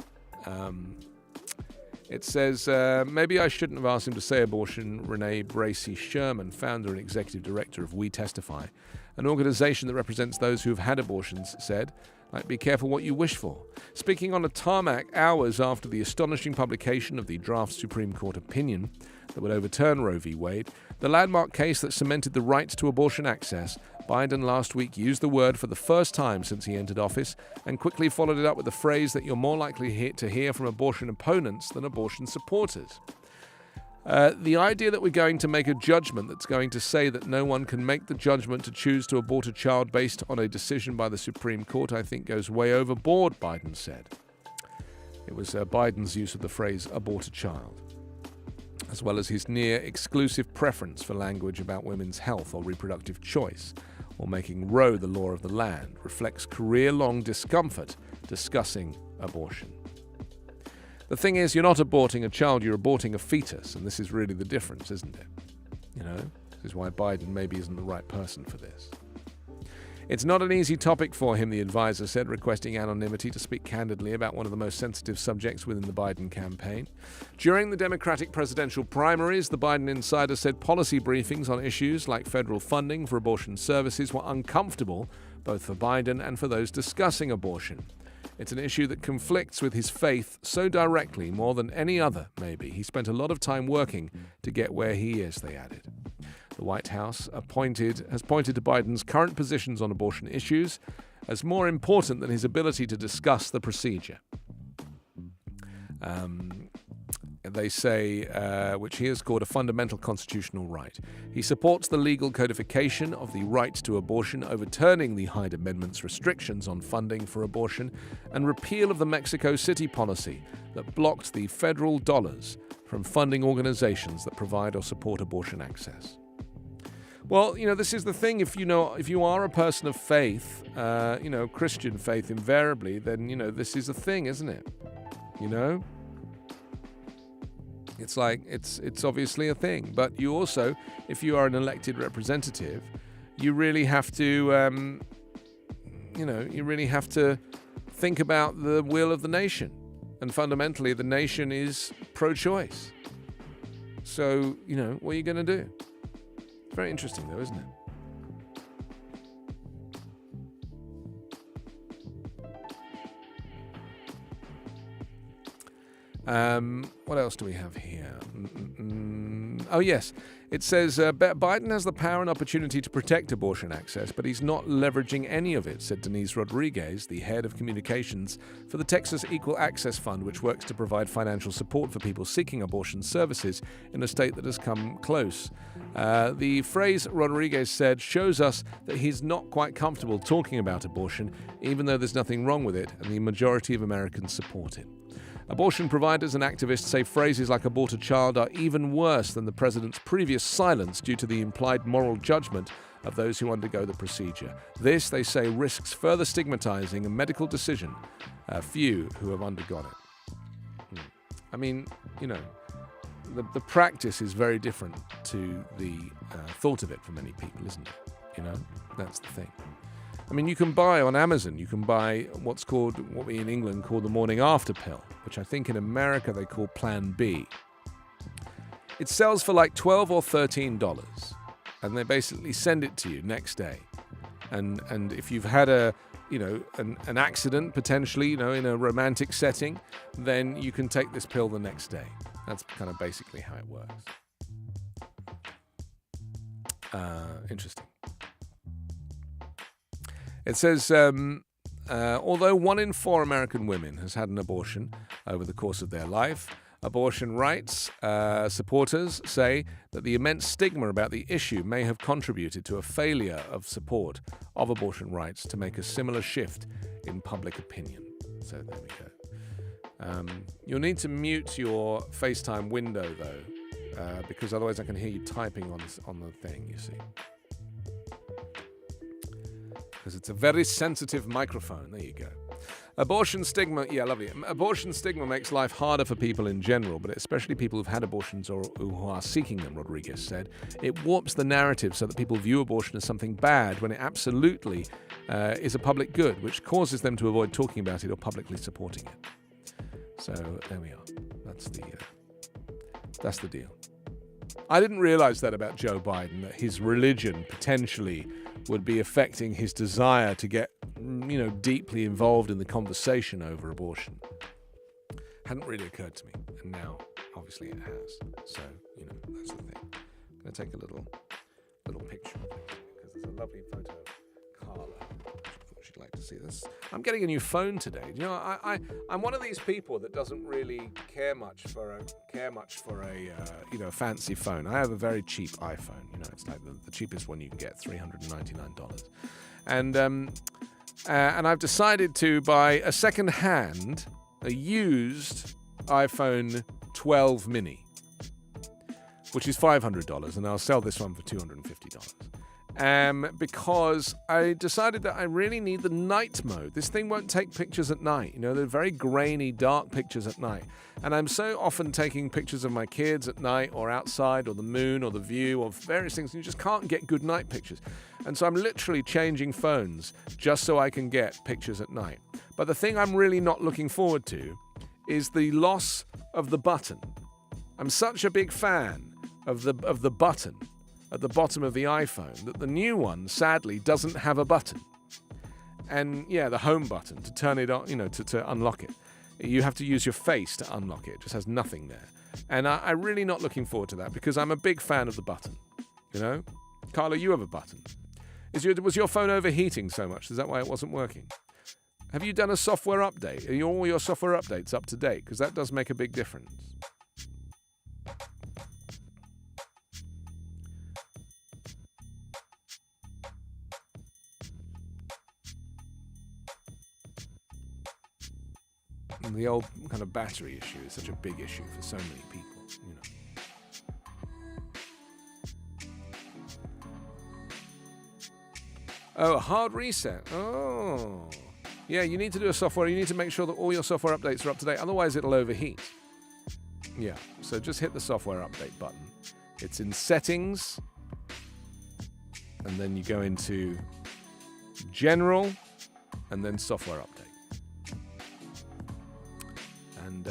It says, maybe I shouldn't have asked him to say abortion. Renee Bracey Sherman, founder and executive director of We Testify, an organization that represents those who have had abortions, said, like, be careful what you wish for. Speaking on a tarmac hours after the astonishing publication of the draft Supreme Court opinion that would overturn Roe v. Wade, the landmark case that cemented the right to abortion access, Biden last week used the word for the first time since he entered office and quickly followed it up with the phrase that you're more likely to hear from abortion opponents than abortion supporters. The idea that we're going to make a judgment that's going to say that no one can make the judgment to choose to abort a child based on a decision by the Supreme Court, I think, goes way overboard, Biden said. It was Biden's use of the phrase abort a child, as well as his near-exclusive preference for language about women's health or reproductive choice, or making Roe the law of the land, reflects career-long discomfort discussing abortion. The thing is, you're not aborting a child, you're aborting a fetus, and this is really the difference, isn't it? You know, this is why Biden maybe isn't the right person for this. It's not an easy topic for him, the advisor said, requesting anonymity to speak candidly about one of the most sensitive subjects within the Biden campaign. During the Democratic presidential primaries, the Biden insider said policy briefings on issues like federal funding for abortion services were uncomfortable, both for Biden and for those discussing abortion. It's an issue that conflicts with his faith so directly, more than any other, maybe. He spent a lot of time working to get where he is, they added. The White House has pointed to Biden's current positions on abortion issues as more important than his ability to discuss the procedure. They say, which he has called a fundamental constitutional right. He supports the legal codification of the right to abortion, overturning the Hyde Amendment's restrictions on funding for abortion, and repeal of the Mexico City policy that blocked the federal dollars from funding organizations that provide or support abortion access. Well, you know, this is the thing. If you are a person of faith, Christian faith invariably, then, this is a thing, isn't it? It's like, it's obviously a thing. But you also, if you are an elected representative, you really have to, you really have to think about the will of the nation. And fundamentally, the nation is pro-choice. So, what are you going to do? It's very interesting, though, isn't it? What else do we have here? Oh, yes. It says, Biden has the power and opportunity to protect abortion access, but he's not leveraging any of it, said Denise Rodriguez, the head of communications for the Texas Equal Access Fund, which works to provide financial support for people seeking abortion services in a state that has come close. The phrase, Rodriguez said, shows us that he's not quite comfortable talking about abortion, even though there's nothing wrong with it, and the majority of Americans support it. Abortion providers and activists say phrases like abort a child are even worse than the president's previous silence due to the implied moral judgment of those who undergo the procedure. This, they say, risks further stigmatizing a medical decision few who have undergone it. I mean, the practice is very different to the thought of it for many people, isn't it? That's the thing. I mean, you can buy on Amazon, what we in England call the morning after pill, which I think in America they call Plan B. It sells for like $12 or $13, and they basically send it to you next day. And if you've had an accident, potentially, in a romantic setting, then you can take this pill the next day. That's kind of basically how it works. Interesting. It says, although 1 in 4 American women has had an abortion over the course of their life, abortion rights supporters say that the immense stigma about the issue may have contributed to a failure of support of abortion rights to make a similar shift in public opinion. So there we You'll need to mute your FaceTime window though, because otherwise I can hear you typing on the thing, you see. Because it's a very sensitive microphone. There you go. Abortion stigma, yeah, lovely. Abortion stigma makes life harder for people in general, but especially people who've had abortions or who are seeking them, Rodriguez said. It warps the narrative so that people view abortion as something bad when it absolutely is a public good, which causes them to avoid talking about it or publicly supporting it. So there we are. That's the deal. I didn't realize that about Joe Biden, that his religion potentially would be affecting his desire to get, deeply involved in the conversation over abortion. Hadn't really occurred to me, and now, obviously, it has. So, that's the thing. I'm going to take a little picture of it, because there's a lovely photo of Carla. I thought she'd like to see this. I'm getting a new phone today. I'm one of these people that doesn't really care much for a fancy phone. I have a very cheap iPhone. It's like the cheapest one you can get, $399. And I've decided to buy a second-hand, a used iPhone 12 mini, which is $500, and I'll sell this one for $250. Because I decided that I really need the night mode. This thing won't take pictures at night. They're very grainy, dark pictures at night. And I'm so often taking pictures of my kids at night or outside or the moon or the view or various things, and you just can't get good night pictures. And so I'm literally changing phones just so I can get pictures at night. But the thing I'm really not looking forward to is the loss of the button. I'm such a big fan of the button at the bottom of the iPhone that the new one sadly doesn't have a button. And the home button to turn it on, to unlock it. You have to use your face to unlock it. It just has nothing there. And I'm really not looking forward to that because I'm a big fan of the button. Carla, you have a button. Was your phone overheating so much? Is that why it wasn't working? Have you done a software update? Are all your software updates up to date? Because that does make a big difference. And the old kind of battery issue is such a big issue for so many people, Oh, a hard reset. Oh. Yeah, you need to do a software. You need to make sure that all your software updates are up to date. Otherwise, it'll overheat. Yeah, so just hit the software update button. It's in settings. And then you go into general and then software update. And,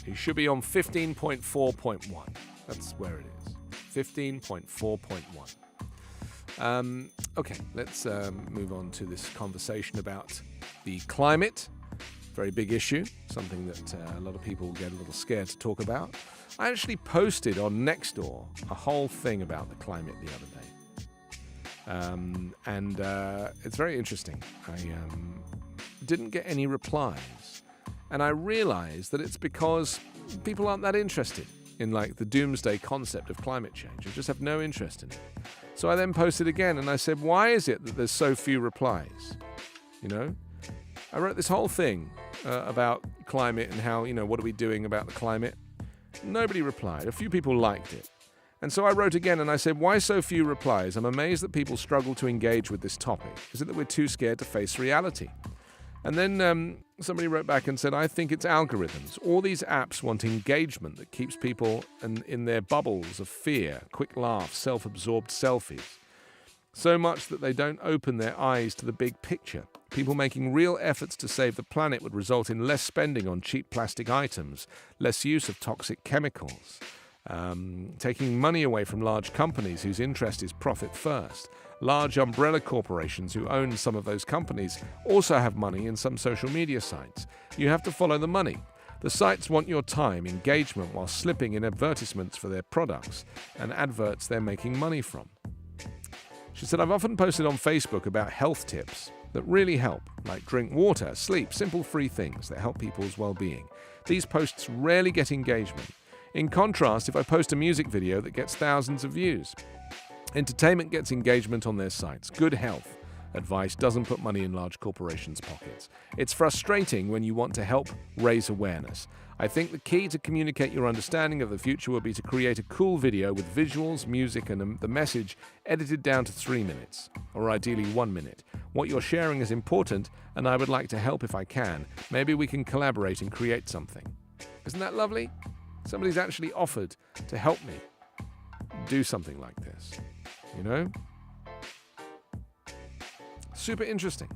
you should be on 15.4.1. That's where it is. 15.4.1. Okay, let's move on to this conversation about the climate. Very big issue, something that a lot of people get a little scared to talk about. I actually posted on Nextdoor a whole thing about the climate the other day. And it's very interesting. I didn't get any replies. And I realized that it's because people aren't that interested in the doomsday concept of climate change. They just have no interest in it. So I then posted again and I said, why is it that there's so few replies? I wrote this whole thing about climate and how, what are we doing about the climate? Nobody replied. A few people liked it. And so I wrote again and I said, why so few replies? I'm amazed that people struggle to engage with this topic. Is it that we're too scared to face reality? And then somebody wrote back and said, I think it's algorithms. All these apps want engagement that keeps people in their bubbles of fear, quick laughs, self-absorbed selfies. So much that they don't open their eyes to the big picture. People making real efforts to save the planet would result in less spending on cheap plastic items, less use of toxic chemicals, taking money away from large companies whose interest is profit first. Large umbrella corporations who own some of those companies also have money in some social media sites. You have to follow the money. The sites want your time, engagement, while slipping in advertisements for their products and adverts they're making money from. She said, I've often posted on Facebook about health tips that really help, like drink water, sleep, simple free things that help people's well-being. These posts rarely get engagement. In contrast, if I post a music video that gets thousands of views, entertainment gets engagement on their sites. Good health. advice doesn't put money in large corporations' pockets. It's frustrating when you want to help raise awareness. I think the key to communicate your understanding of the future would be to create a cool video with visuals, music, and the message edited down to 3 minutes, or ideally 1 minute. What you're sharing is important, and I would like to help if I can. Maybe we can collaborate and create something. Isn't that lovely? Somebody's actually offered to help me do something like this, you know? Super interesting.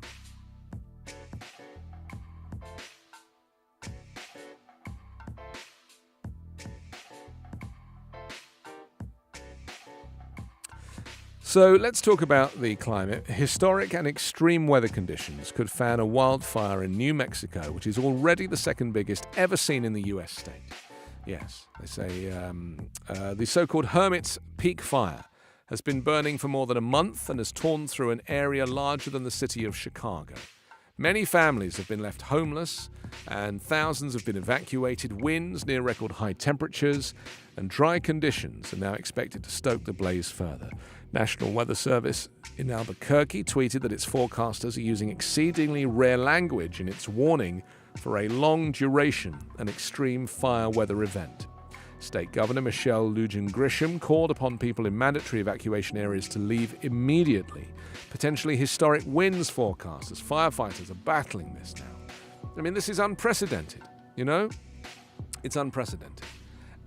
So let's talk about the climate. Historic and extreme weather conditions could fan a wildfire in New Mexico, which is already the second biggest ever seen in the US state. Yes, they say the so-called Hermit's Peak fire has been burning for more than a month and has torn through an area larger than the city of Chicago. Many families have been left homeless and thousands have been evacuated. Winds near record high temperatures and dry conditions are now expected to stoke the blaze further. National Weather Service in Albuquerque tweeted that its forecasters are using exceedingly rare language in its warning for a long duration and extreme fire weather event. State Governor Michelle Lujan Grisham called upon people in mandatory evacuation areas to leave immediately. Potentially historic winds forecast as firefighters are battling this now. I mean, this is unprecedented, you know? It's unprecedented.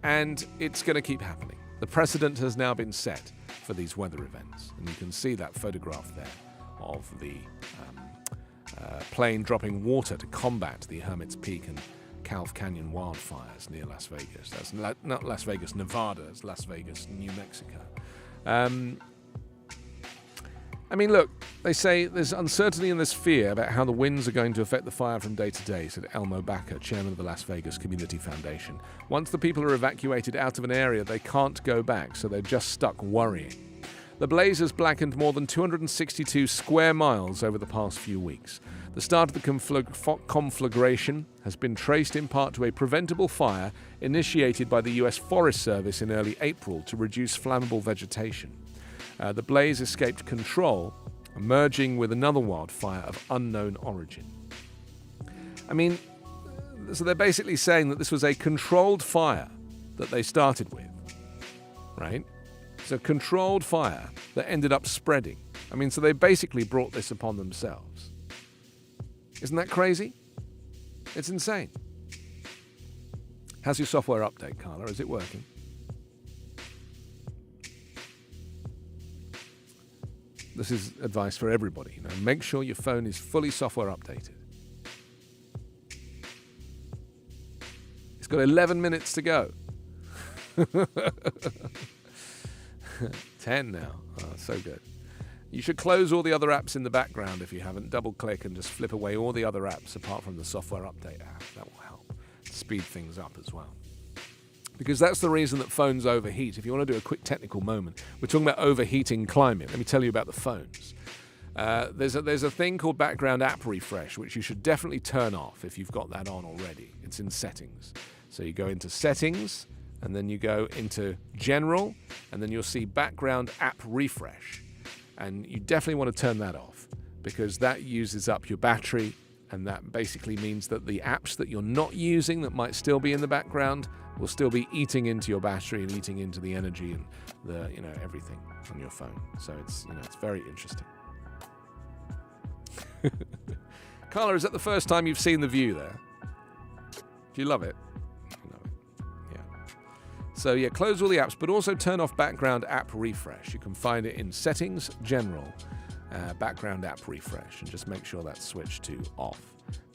And it's going to keep happening. The precedent has now been set for these weather events. And you can see that photograph there of the plane dropping water to combat the Hermit's Peak and Calf Canyon wildfires near Las Vegas. That's not Las Vegas, Nevada. It's Las Vegas, New Mexico. I mean, look, they say there's uncertainty and there's fear about how the winds are going to affect the fire from day to day, said Elmo Backer, chairman of the Las Vegas Community Foundation. Once the people are evacuated out of an area, they can't go back, so they're just stuck worrying. The blaze has blackened more than 262 square miles over the past few weeks. The start of the conflagration has been traced in part to a preventable fire initiated by the U.S. Forest Service in early April to reduce flammable vegetation. The blaze escaped control, merging with another wildfire of unknown origin. I mean, so they're basically saying that this was a controlled fire that they started with, right? It's a controlled fire that ended up spreading. I mean, so they basically brought this upon themselves. Isn't that crazy? It's insane. How's your software update, Carla? Is it working? This is advice for everybody. You know, make sure your phone is fully software updated. It's got 11 minutes to go. 10 now. Oh, so good. You should close all the other apps in the background if you haven't. Double click and just flip away all the other apps apart from the software update app. That will help speed things up as well. Because that's the reason that phones overheat. If you want to do a quick technical moment, we're talking about overheating climate. Let me tell you about the phones. There's a thing called background app refresh, which you should definitely turn off if you've got that on already. It's in settings. So you go into settings, and then you go into general, and then you'll see background app refresh. And you definitely want to turn that off because that uses up your battery, and that basically means that the apps that you're not using that might still be in the background will still be eating into your battery and eating into the energy and the everything on your phone. So it's it's very interesting. Carla, is that the first time you've seen the view there? Do you love it? You love it. Yeah. So yeah, close all the apps, but also turn off background app refresh. You can find it in settings, general, background app refresh, and just make sure that's switched to off.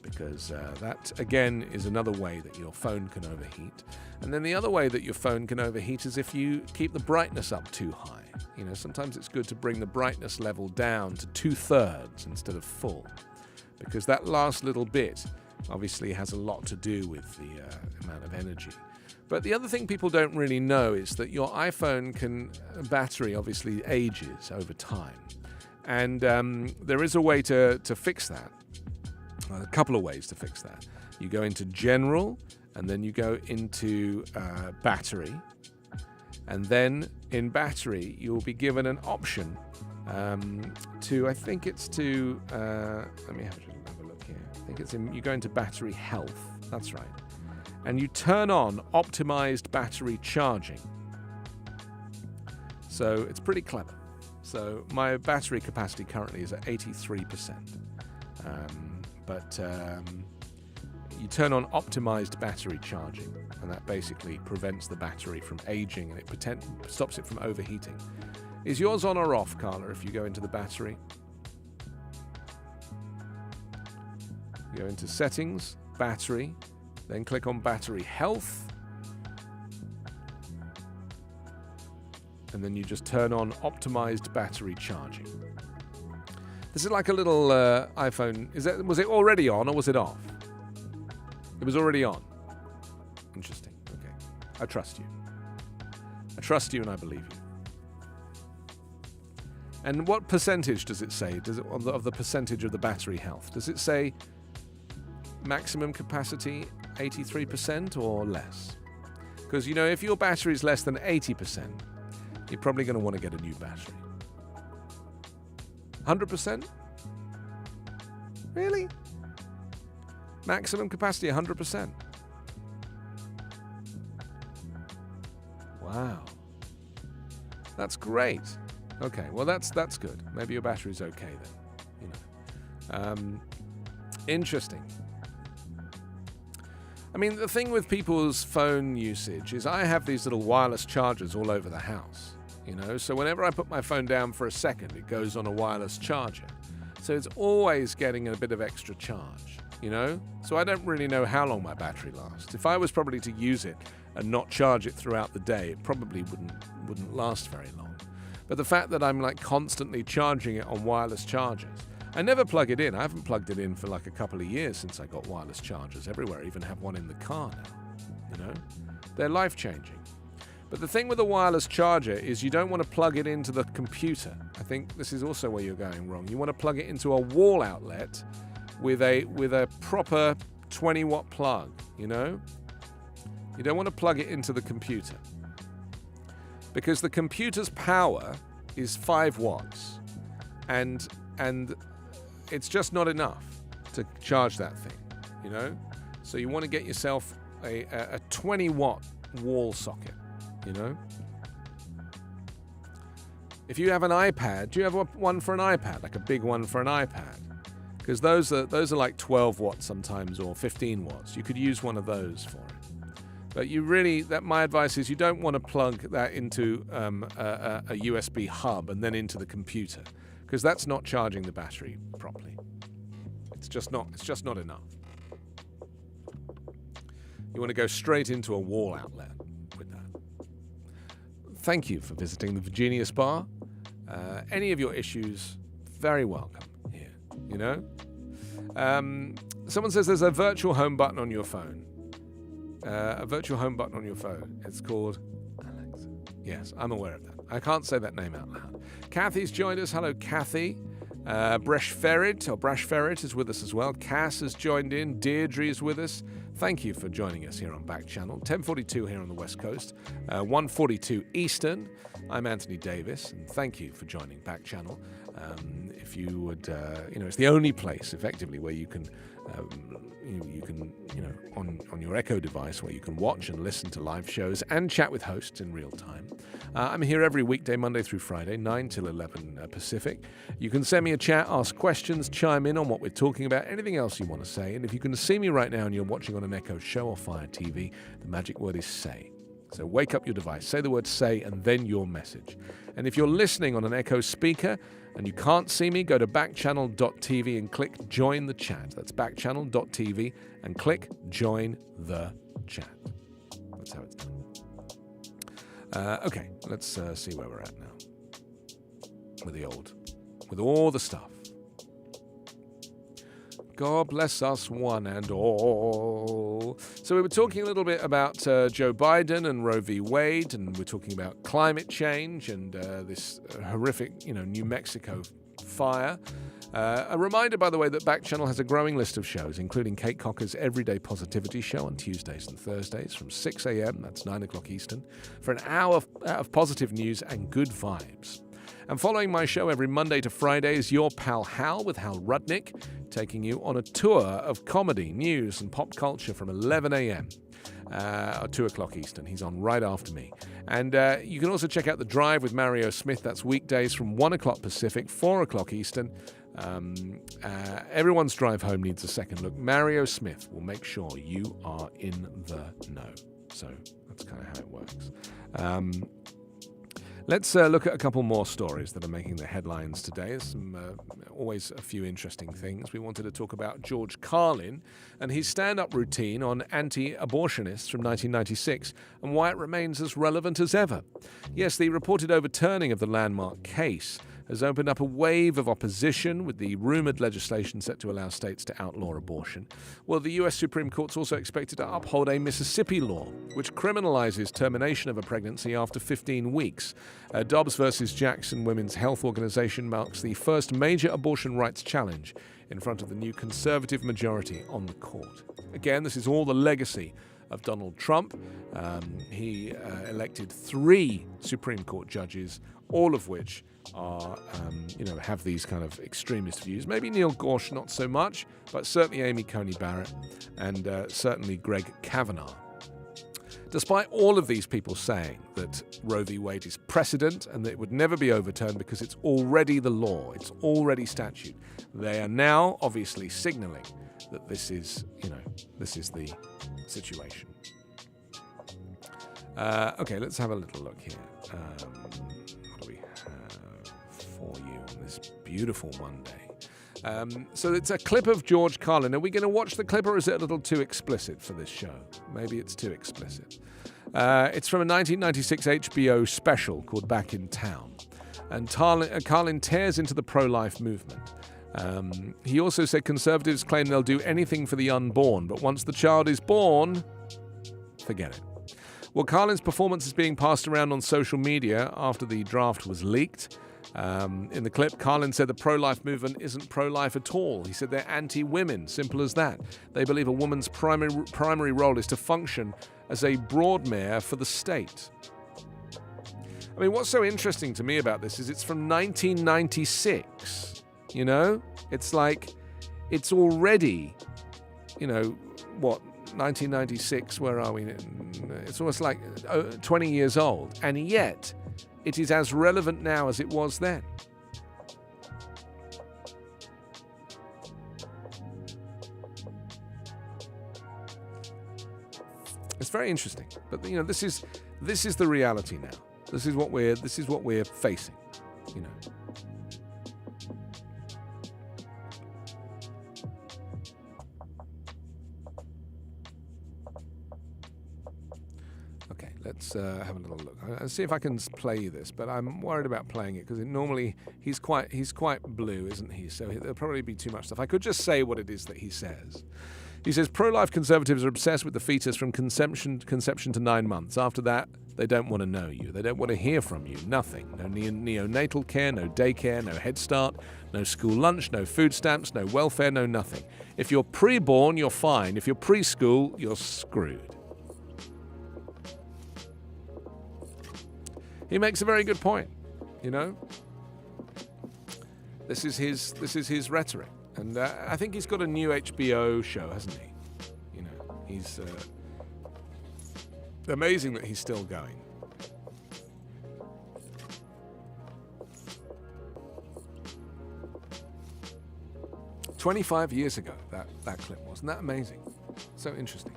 Because that, again, is another way that your phone can overheat. And then the other way that your phone can overheat is if you keep the brightness up too high. Sometimes it's good to bring the brightness level down to 2/3 instead of full. Because that last little bit obviously has a lot to do with the amount of energy. But the other thing people don't really know is that your iPhone battery obviously ages over time. And there is a way to fix that. A couple of ways to fix that. You go into general, and then you go into battery, and then in battery you'll be given an option I think it's to, let me have a look here. I think it's you go into battery health. That's right. And you turn on optimized battery charging. So it's pretty clever. So my battery capacity currently is at 83%. But you turn on optimized battery charging, and that basically prevents the battery from aging, and it stops it from overheating. Is yours on or off, Carla, if you go into the battery? You go into settings, battery, then click on battery health, and then you just turn on optimized battery charging. This is like a little iPhone. Was it already on or was it off? It was already on. Interesting. Okay. I trust you. I trust you and I believe you. And what percentage does it say? Of the percentage of the battery health? Does it say maximum capacity 83% or less? Because, if your battery is less than 80%, you're probably going to want to get a new battery. 100%? Really? Maximum capacity 100%. Wow. That's great. Okay, well that's good. Maybe your battery's okay then. Interesting. I mean, the thing with people's phone usage is I have these little wireless chargers all over the house. So whenever I put my phone down for a second, it goes on a wireless charger. So it's always getting a bit of extra charge, So I don't really know how long my battery lasts. If I was probably to use it and not charge it throughout the day, it probably wouldn't last very long. But the fact that I'm constantly charging it on wireless chargers, I never plug it in. I haven't plugged it in for a couple of years since I got wireless chargers everywhere. I even have one in the car now, They're life-changing. But the thing with a wireless charger is you don't want to plug it into the computer. I think this is also where you're going wrong. You want to plug it into a wall outlet with a proper 20-watt plug, You don't want to plug it into the computer. Because the computer's power is 5 watts. And it's just not enough to charge that thing, So you want to get yourself a 20-watt wall socket. If you have an iPad, do you have one for an iPad, like a big one for an iPad? Because those are like 12 watts sometimes, or 15 watts. You could use one of those for it. But my advice is you don't want to plug that into a USB hub and then into the computer, because that's not charging the battery properly. It's just not enough. You want to go straight into a wall outlet. Thank you for visiting the Virginia Spa. Any of your issues, very welcome here, Someone says there's a virtual home button on your phone. A virtual home button on your phone. It's called Alexa. Yes, I'm aware of that. I can't say that name out loud. Kathy's joined us. Hello, Kathy. Brash Ferret is with us as well. Cass has joined in. Deirdre is with us. Thank you for joining us here on Backchannel. 10:42 here on the West Coast, 1:42 Eastern. I'm Anthony Davis, and thank you for joining Backchannel. If you would, it's the only place, effectively, where you can, on your Echo device, where you can watch and listen to live shows and chat with hosts in real time. I'm here every weekday, Monday through Friday, 9 till 11 Pacific. You can send me a chat, ask questions, chime in on what we're talking about, anything else you want to say. And if you can see me right now and you're watching on an Echo show or Fire TV, the magic word is say. So wake up your device, say the word say, and then your message. And if you're listening on an Echo speaker and you can't see me, go to backchannel.tv and click join the chat. That's backchannel.tv and click join the chat. That's how it's done. Okay, let's see where we're at now with all the stuff. God bless us one and all. So we were talking a little bit about Joe Biden and Roe v. Wade, and we're talking about climate change and this horrific, New Mexico fire. A reminder, by the way, that Backchannel has a growing list of shows, including Kate Cocker's Everyday Positivity Show on Tuesdays and Thursdays from 6 a.m., that's 9 o'clock Eastern, for an hour of positive news and good vibes. And following my show every Monday to Friday is your pal Hal with Hal Rudnick, taking you on a tour of comedy, news, and pop culture from 11 a.m. 2 o'clock Eastern. He's on right after me. And you can also check out The Drive with Mario Smith. That's weekdays from 1 o'clock Pacific, 4 o'clock Eastern. Everyone's drive home needs a second look. Mario Smith will make sure you are in the know. So that's kind of how it works. Let's look at a couple more stories that are making the headlines today. There's always a few interesting things. We wanted to talk about George Carlin and his stand-up routine on anti-abortionists from 1996 and why it remains as relevant as ever. Yes, the reported overturning of the landmark case has opened up a wave of opposition with the rumoured legislation set to allow states to outlaw abortion. Well, the US Supreme Court's also expected to uphold a Mississippi law which criminalises termination of a pregnancy after 15 weeks. Dobbs versus Jackson Women's Health Organization marks the first major abortion rights challenge in front of the new conservative majority on the court. Again, this is all the legacy of Donald Trump. He elected 3 Supreme Court judges, all of which are, have these kind of extremist views. Maybe Neil Gorsuch not so much, but certainly Amy Coney Barrett and certainly Greg Kavanaugh. Despite all of these people saying that Roe v. Wade is precedent and that it would never be overturned because it's already the law, it's already statute, they are now obviously signaling that this is the situation. Okay, let's have a little look here. What do we have for you on this beautiful Monday? So it's a clip of George Carlin. Are we going to watch the clip, or is it a little too explicit for this show? Maybe it's too explicit. It's from a 1996 HBO special called Back in Town. And Carlin tears into the pro-life movement. He also said conservatives claim they'll do anything for the unborn, but once the child is born, forget it. Well, Carlin's performance is being passed around on social media after the draft was leaked. In the clip, Carlin said the pro-life movement isn't pro-life at all. He said they're anti-women, simple as that. They believe a woman's primary role is to function as a broadmare for the state. I mean, what's so interesting to me about this is it's from 1996, you know? It's like, it's already, 1996, where are we? It's almost like 20 years old, and yet it is as relevant now as it was then. It's very interesting, but this is the reality now. This is what we're facing, Okay, let's have a little look. I'll see if I can play you this, but I'm worried about playing it because normally he's quite blue, isn't he? So there'll probably be too much stuff. I could just say what it is that he says. He says, pro-life conservatives are obsessed with the fetus from conception to 9 months. After that, they don't want to know you. They don't want to hear from you. Nothing. No neonatal care, no daycare, no Head Start, no school lunch, no food stamps, no welfare, no nothing. If you're pre-born, you're fine. If you're preschool, you're screwed. He makes a very good point, This is his rhetoric. And I think he's got a new HBO show, hasn't he? He's amazing that he's still going. "25 years ago, that clip was. Isn't that amazing? So interesting.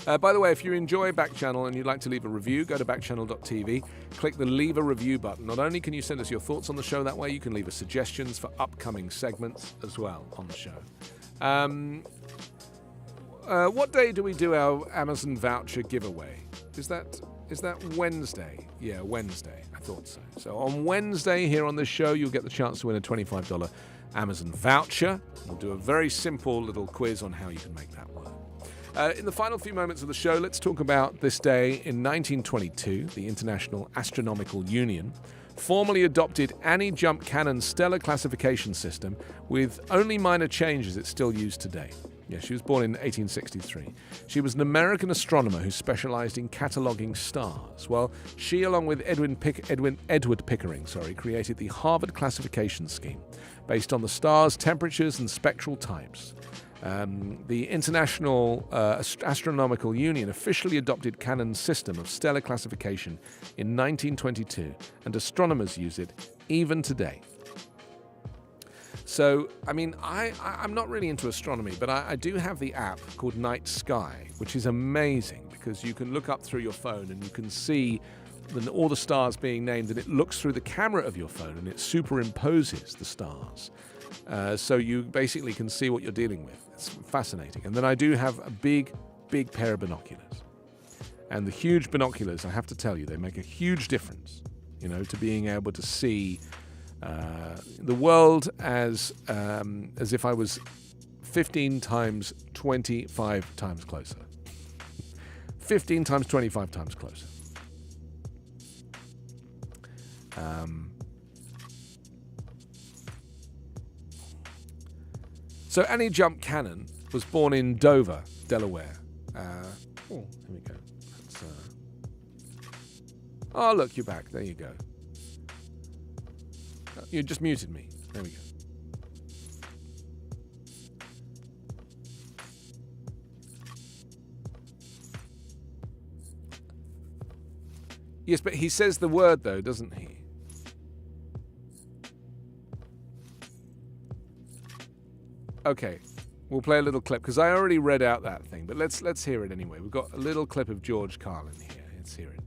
By the way, if you enjoy Backchannel and you'd like to leave a review, go to backchannel.tv, click the Leave a Review button. Not only can you send us your thoughts on the show that way, you can leave us suggestions for upcoming segments as well on the show. What day do we do our Amazon voucher giveaway? Is that Wednesday? Yeah, Wednesday. I thought so. So on Wednesday here on this show, you'll get the chance to win a $25 Amazon voucher. We'll do a very simple little quiz on how you can make that work. In the final few moments of the show, let's talk about this day in 1922. The International Astronomical Union formally adopted Annie Jump Cannon's stellar classification system with only minor changes it's still used today. Yeah, she was born in 1863. She was an American astronomer who specialized in cataloging stars. Well, she, along with Edward Pickering, created the Harvard classification scheme based on the stars' temperatures and spectral types. The International Astronomical Union officially adopted Cannon's system of stellar classification in 1922, and astronomers use it even today. So, I mean, I'm not really into astronomy, but I do have the app called Night Sky, which is amazing because you can look up through your phone and you can see all the stars being named, and it looks through the camera of your phone and it superimposes the stars. So you basically can see what you're dealing with. It's fascinating. And then I do have a big pair of binoculars. And the huge binoculars, I have to tell you, they make a huge difference, to being able to see the world as if I was 15 times 25 times closer. 15 times 25 times closer. So Annie Jump Cannon was born in Dover, Delaware. Here we go. Oh, look, you're back. There you go. You just muted me. There we go. Yes, but he says the word, though, doesn't he? Okay, we'll play a little clip, because I already read out that thing, but let's hear it anyway. We've got a little clip of George Carlin here. Let's hear it.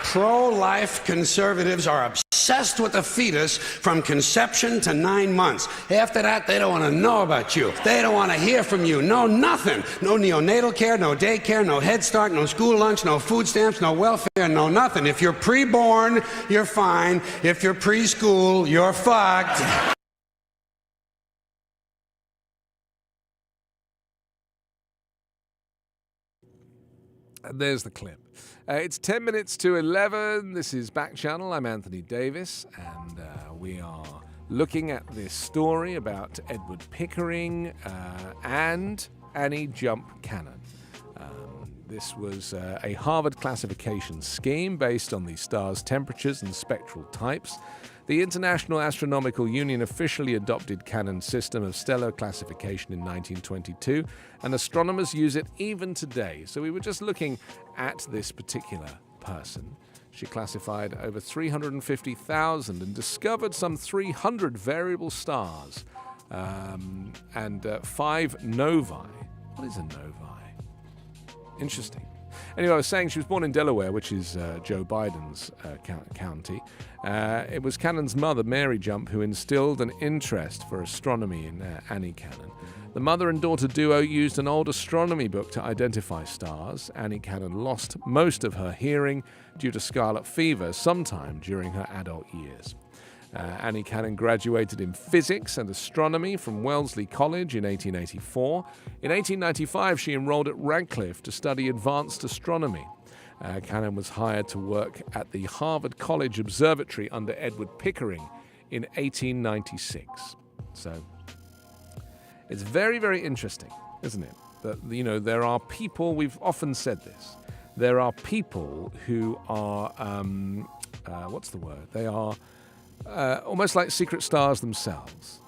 Pro-life conservatives are obsessed with the fetus from conception to 9 months. After that, they don't want to know about you. They don't want to hear from you. No, nothing. No neonatal care, no daycare, no Head Start, no school lunch, no food stamps, no welfare, no nothing. If you're pre-born, you're fine. If you're preschool, you're fucked.
And there's the clip. It's 10 minutes to 11. This is Backchannel. I'm Anthony Davis, and we are looking at this story about Edward Pickering and Annie Jump Cannon. This was a Harvard classification scheme based on the stars' temperatures and spectral types. The International Astronomical Union officially adopted Cannon's system of stellar classification in 1922, and astronomers use it even today. So we were just looking at this particular person. She classified over 350,000 and discovered some 300 variable stars and 5 novae. What is a novae? Interesting. Anyway, I was saying she was born in Delaware, which is Joe Biden's county. It was Cannon's mother, Mary Jump, who instilled an interest for astronomy in Annie Cannon. The mother and daughter duo used an old astronomy book to identify stars. Annie Cannon lost most of her hearing due to scarlet fever sometime during her adult years. Annie Cannon graduated in physics and astronomy from Wellesley College in 1884. In 1895, she enrolled at Radcliffe to study advanced astronomy. Cannon was hired to work at the Harvard College Observatory under Edward Pickering in 1896. So it's very, very interesting, isn't it? That, there are people, we've often said this, there are people who are, what's the word? They are almost like secret stars themselves,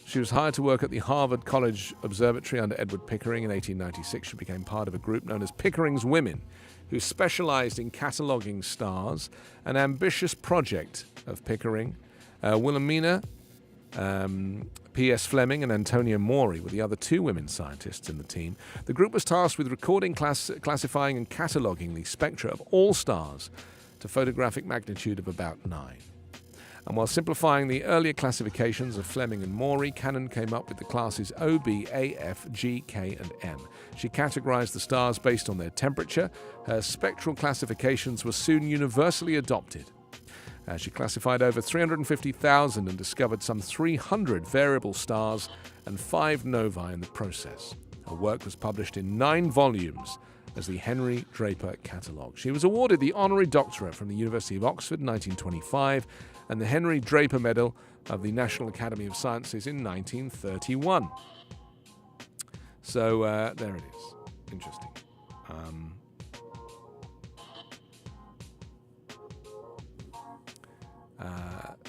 She was hired to work at the Harvard College Observatory under Edward Pickering in 1896. She became part of a group known as Pickering's Women, who specialized in cataloging stars. An ambitious project of Pickering. Wilhelmina P.S. Fleming and Antonia Maury were the other 2 women scientists in the team. The group was tasked with recording, classifying and cataloging the spectra of all stars to photographic magnitude of about 9. And while simplifying the earlier classifications of Fleming and Maury, Cannon came up with the classes O, B, A, F, G, K, and M. She categorized the stars based on their temperature. Her spectral classifications were soon universally adopted. She classified over 350,000 and discovered some 300 variable stars and 5 novae in the process. Her work was published in 9 volumes as the Henry Draper Catalogue. She was awarded the honorary doctorate from the University of Oxford in 1925 and the Henry Draper Medal of the National Academy of Sciences in 1931. So there it is. Interesting.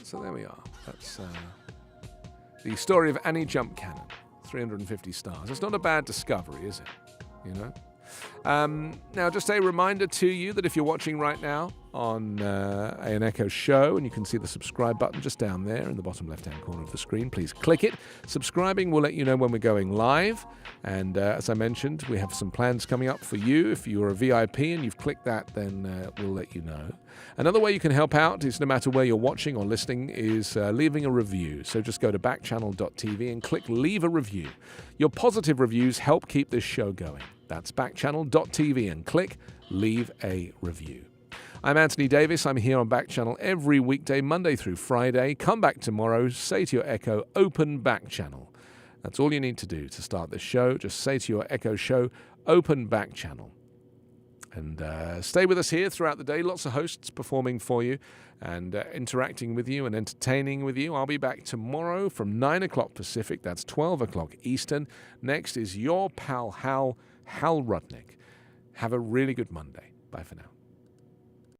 So there we are. That's the story of Annie Jump Cannon, 350 stars. It's not a bad discovery, is it? You know? Now, just a reminder to you that if you're watching right now on an Echo show, and you can see the subscribe button just down there in the bottom left-hand corner of the screen, please click it. Subscribing will let you know when we're going live. And as I mentioned, we have some plans coming up for you. If you're a VIP and you've clicked that, then we'll let you know. Another way you can help out is, no matter where you're watching or listening, is leaving a review. So just go to backchannel.tv and click Leave a Review. Your positive reviews help keep this show going. That's backchannel.tv and click Leave a Review. I'm Anthony Davis. I'm here on Backchannel every weekday, Monday through Friday. Come back tomorrow. Say to your Echo, open Backchannel. That's all you need to do to start this show. Just say to your Echo show, open Backchannel. And stay with us here throughout the day. Lots of hosts performing for you and interacting with you and entertaining with you. I'll be back tomorrow from 9 o'clock Pacific. That's 12 o'clock Eastern. Next is your pal Hal Rudnick. Have a really good Monday. Bye for now.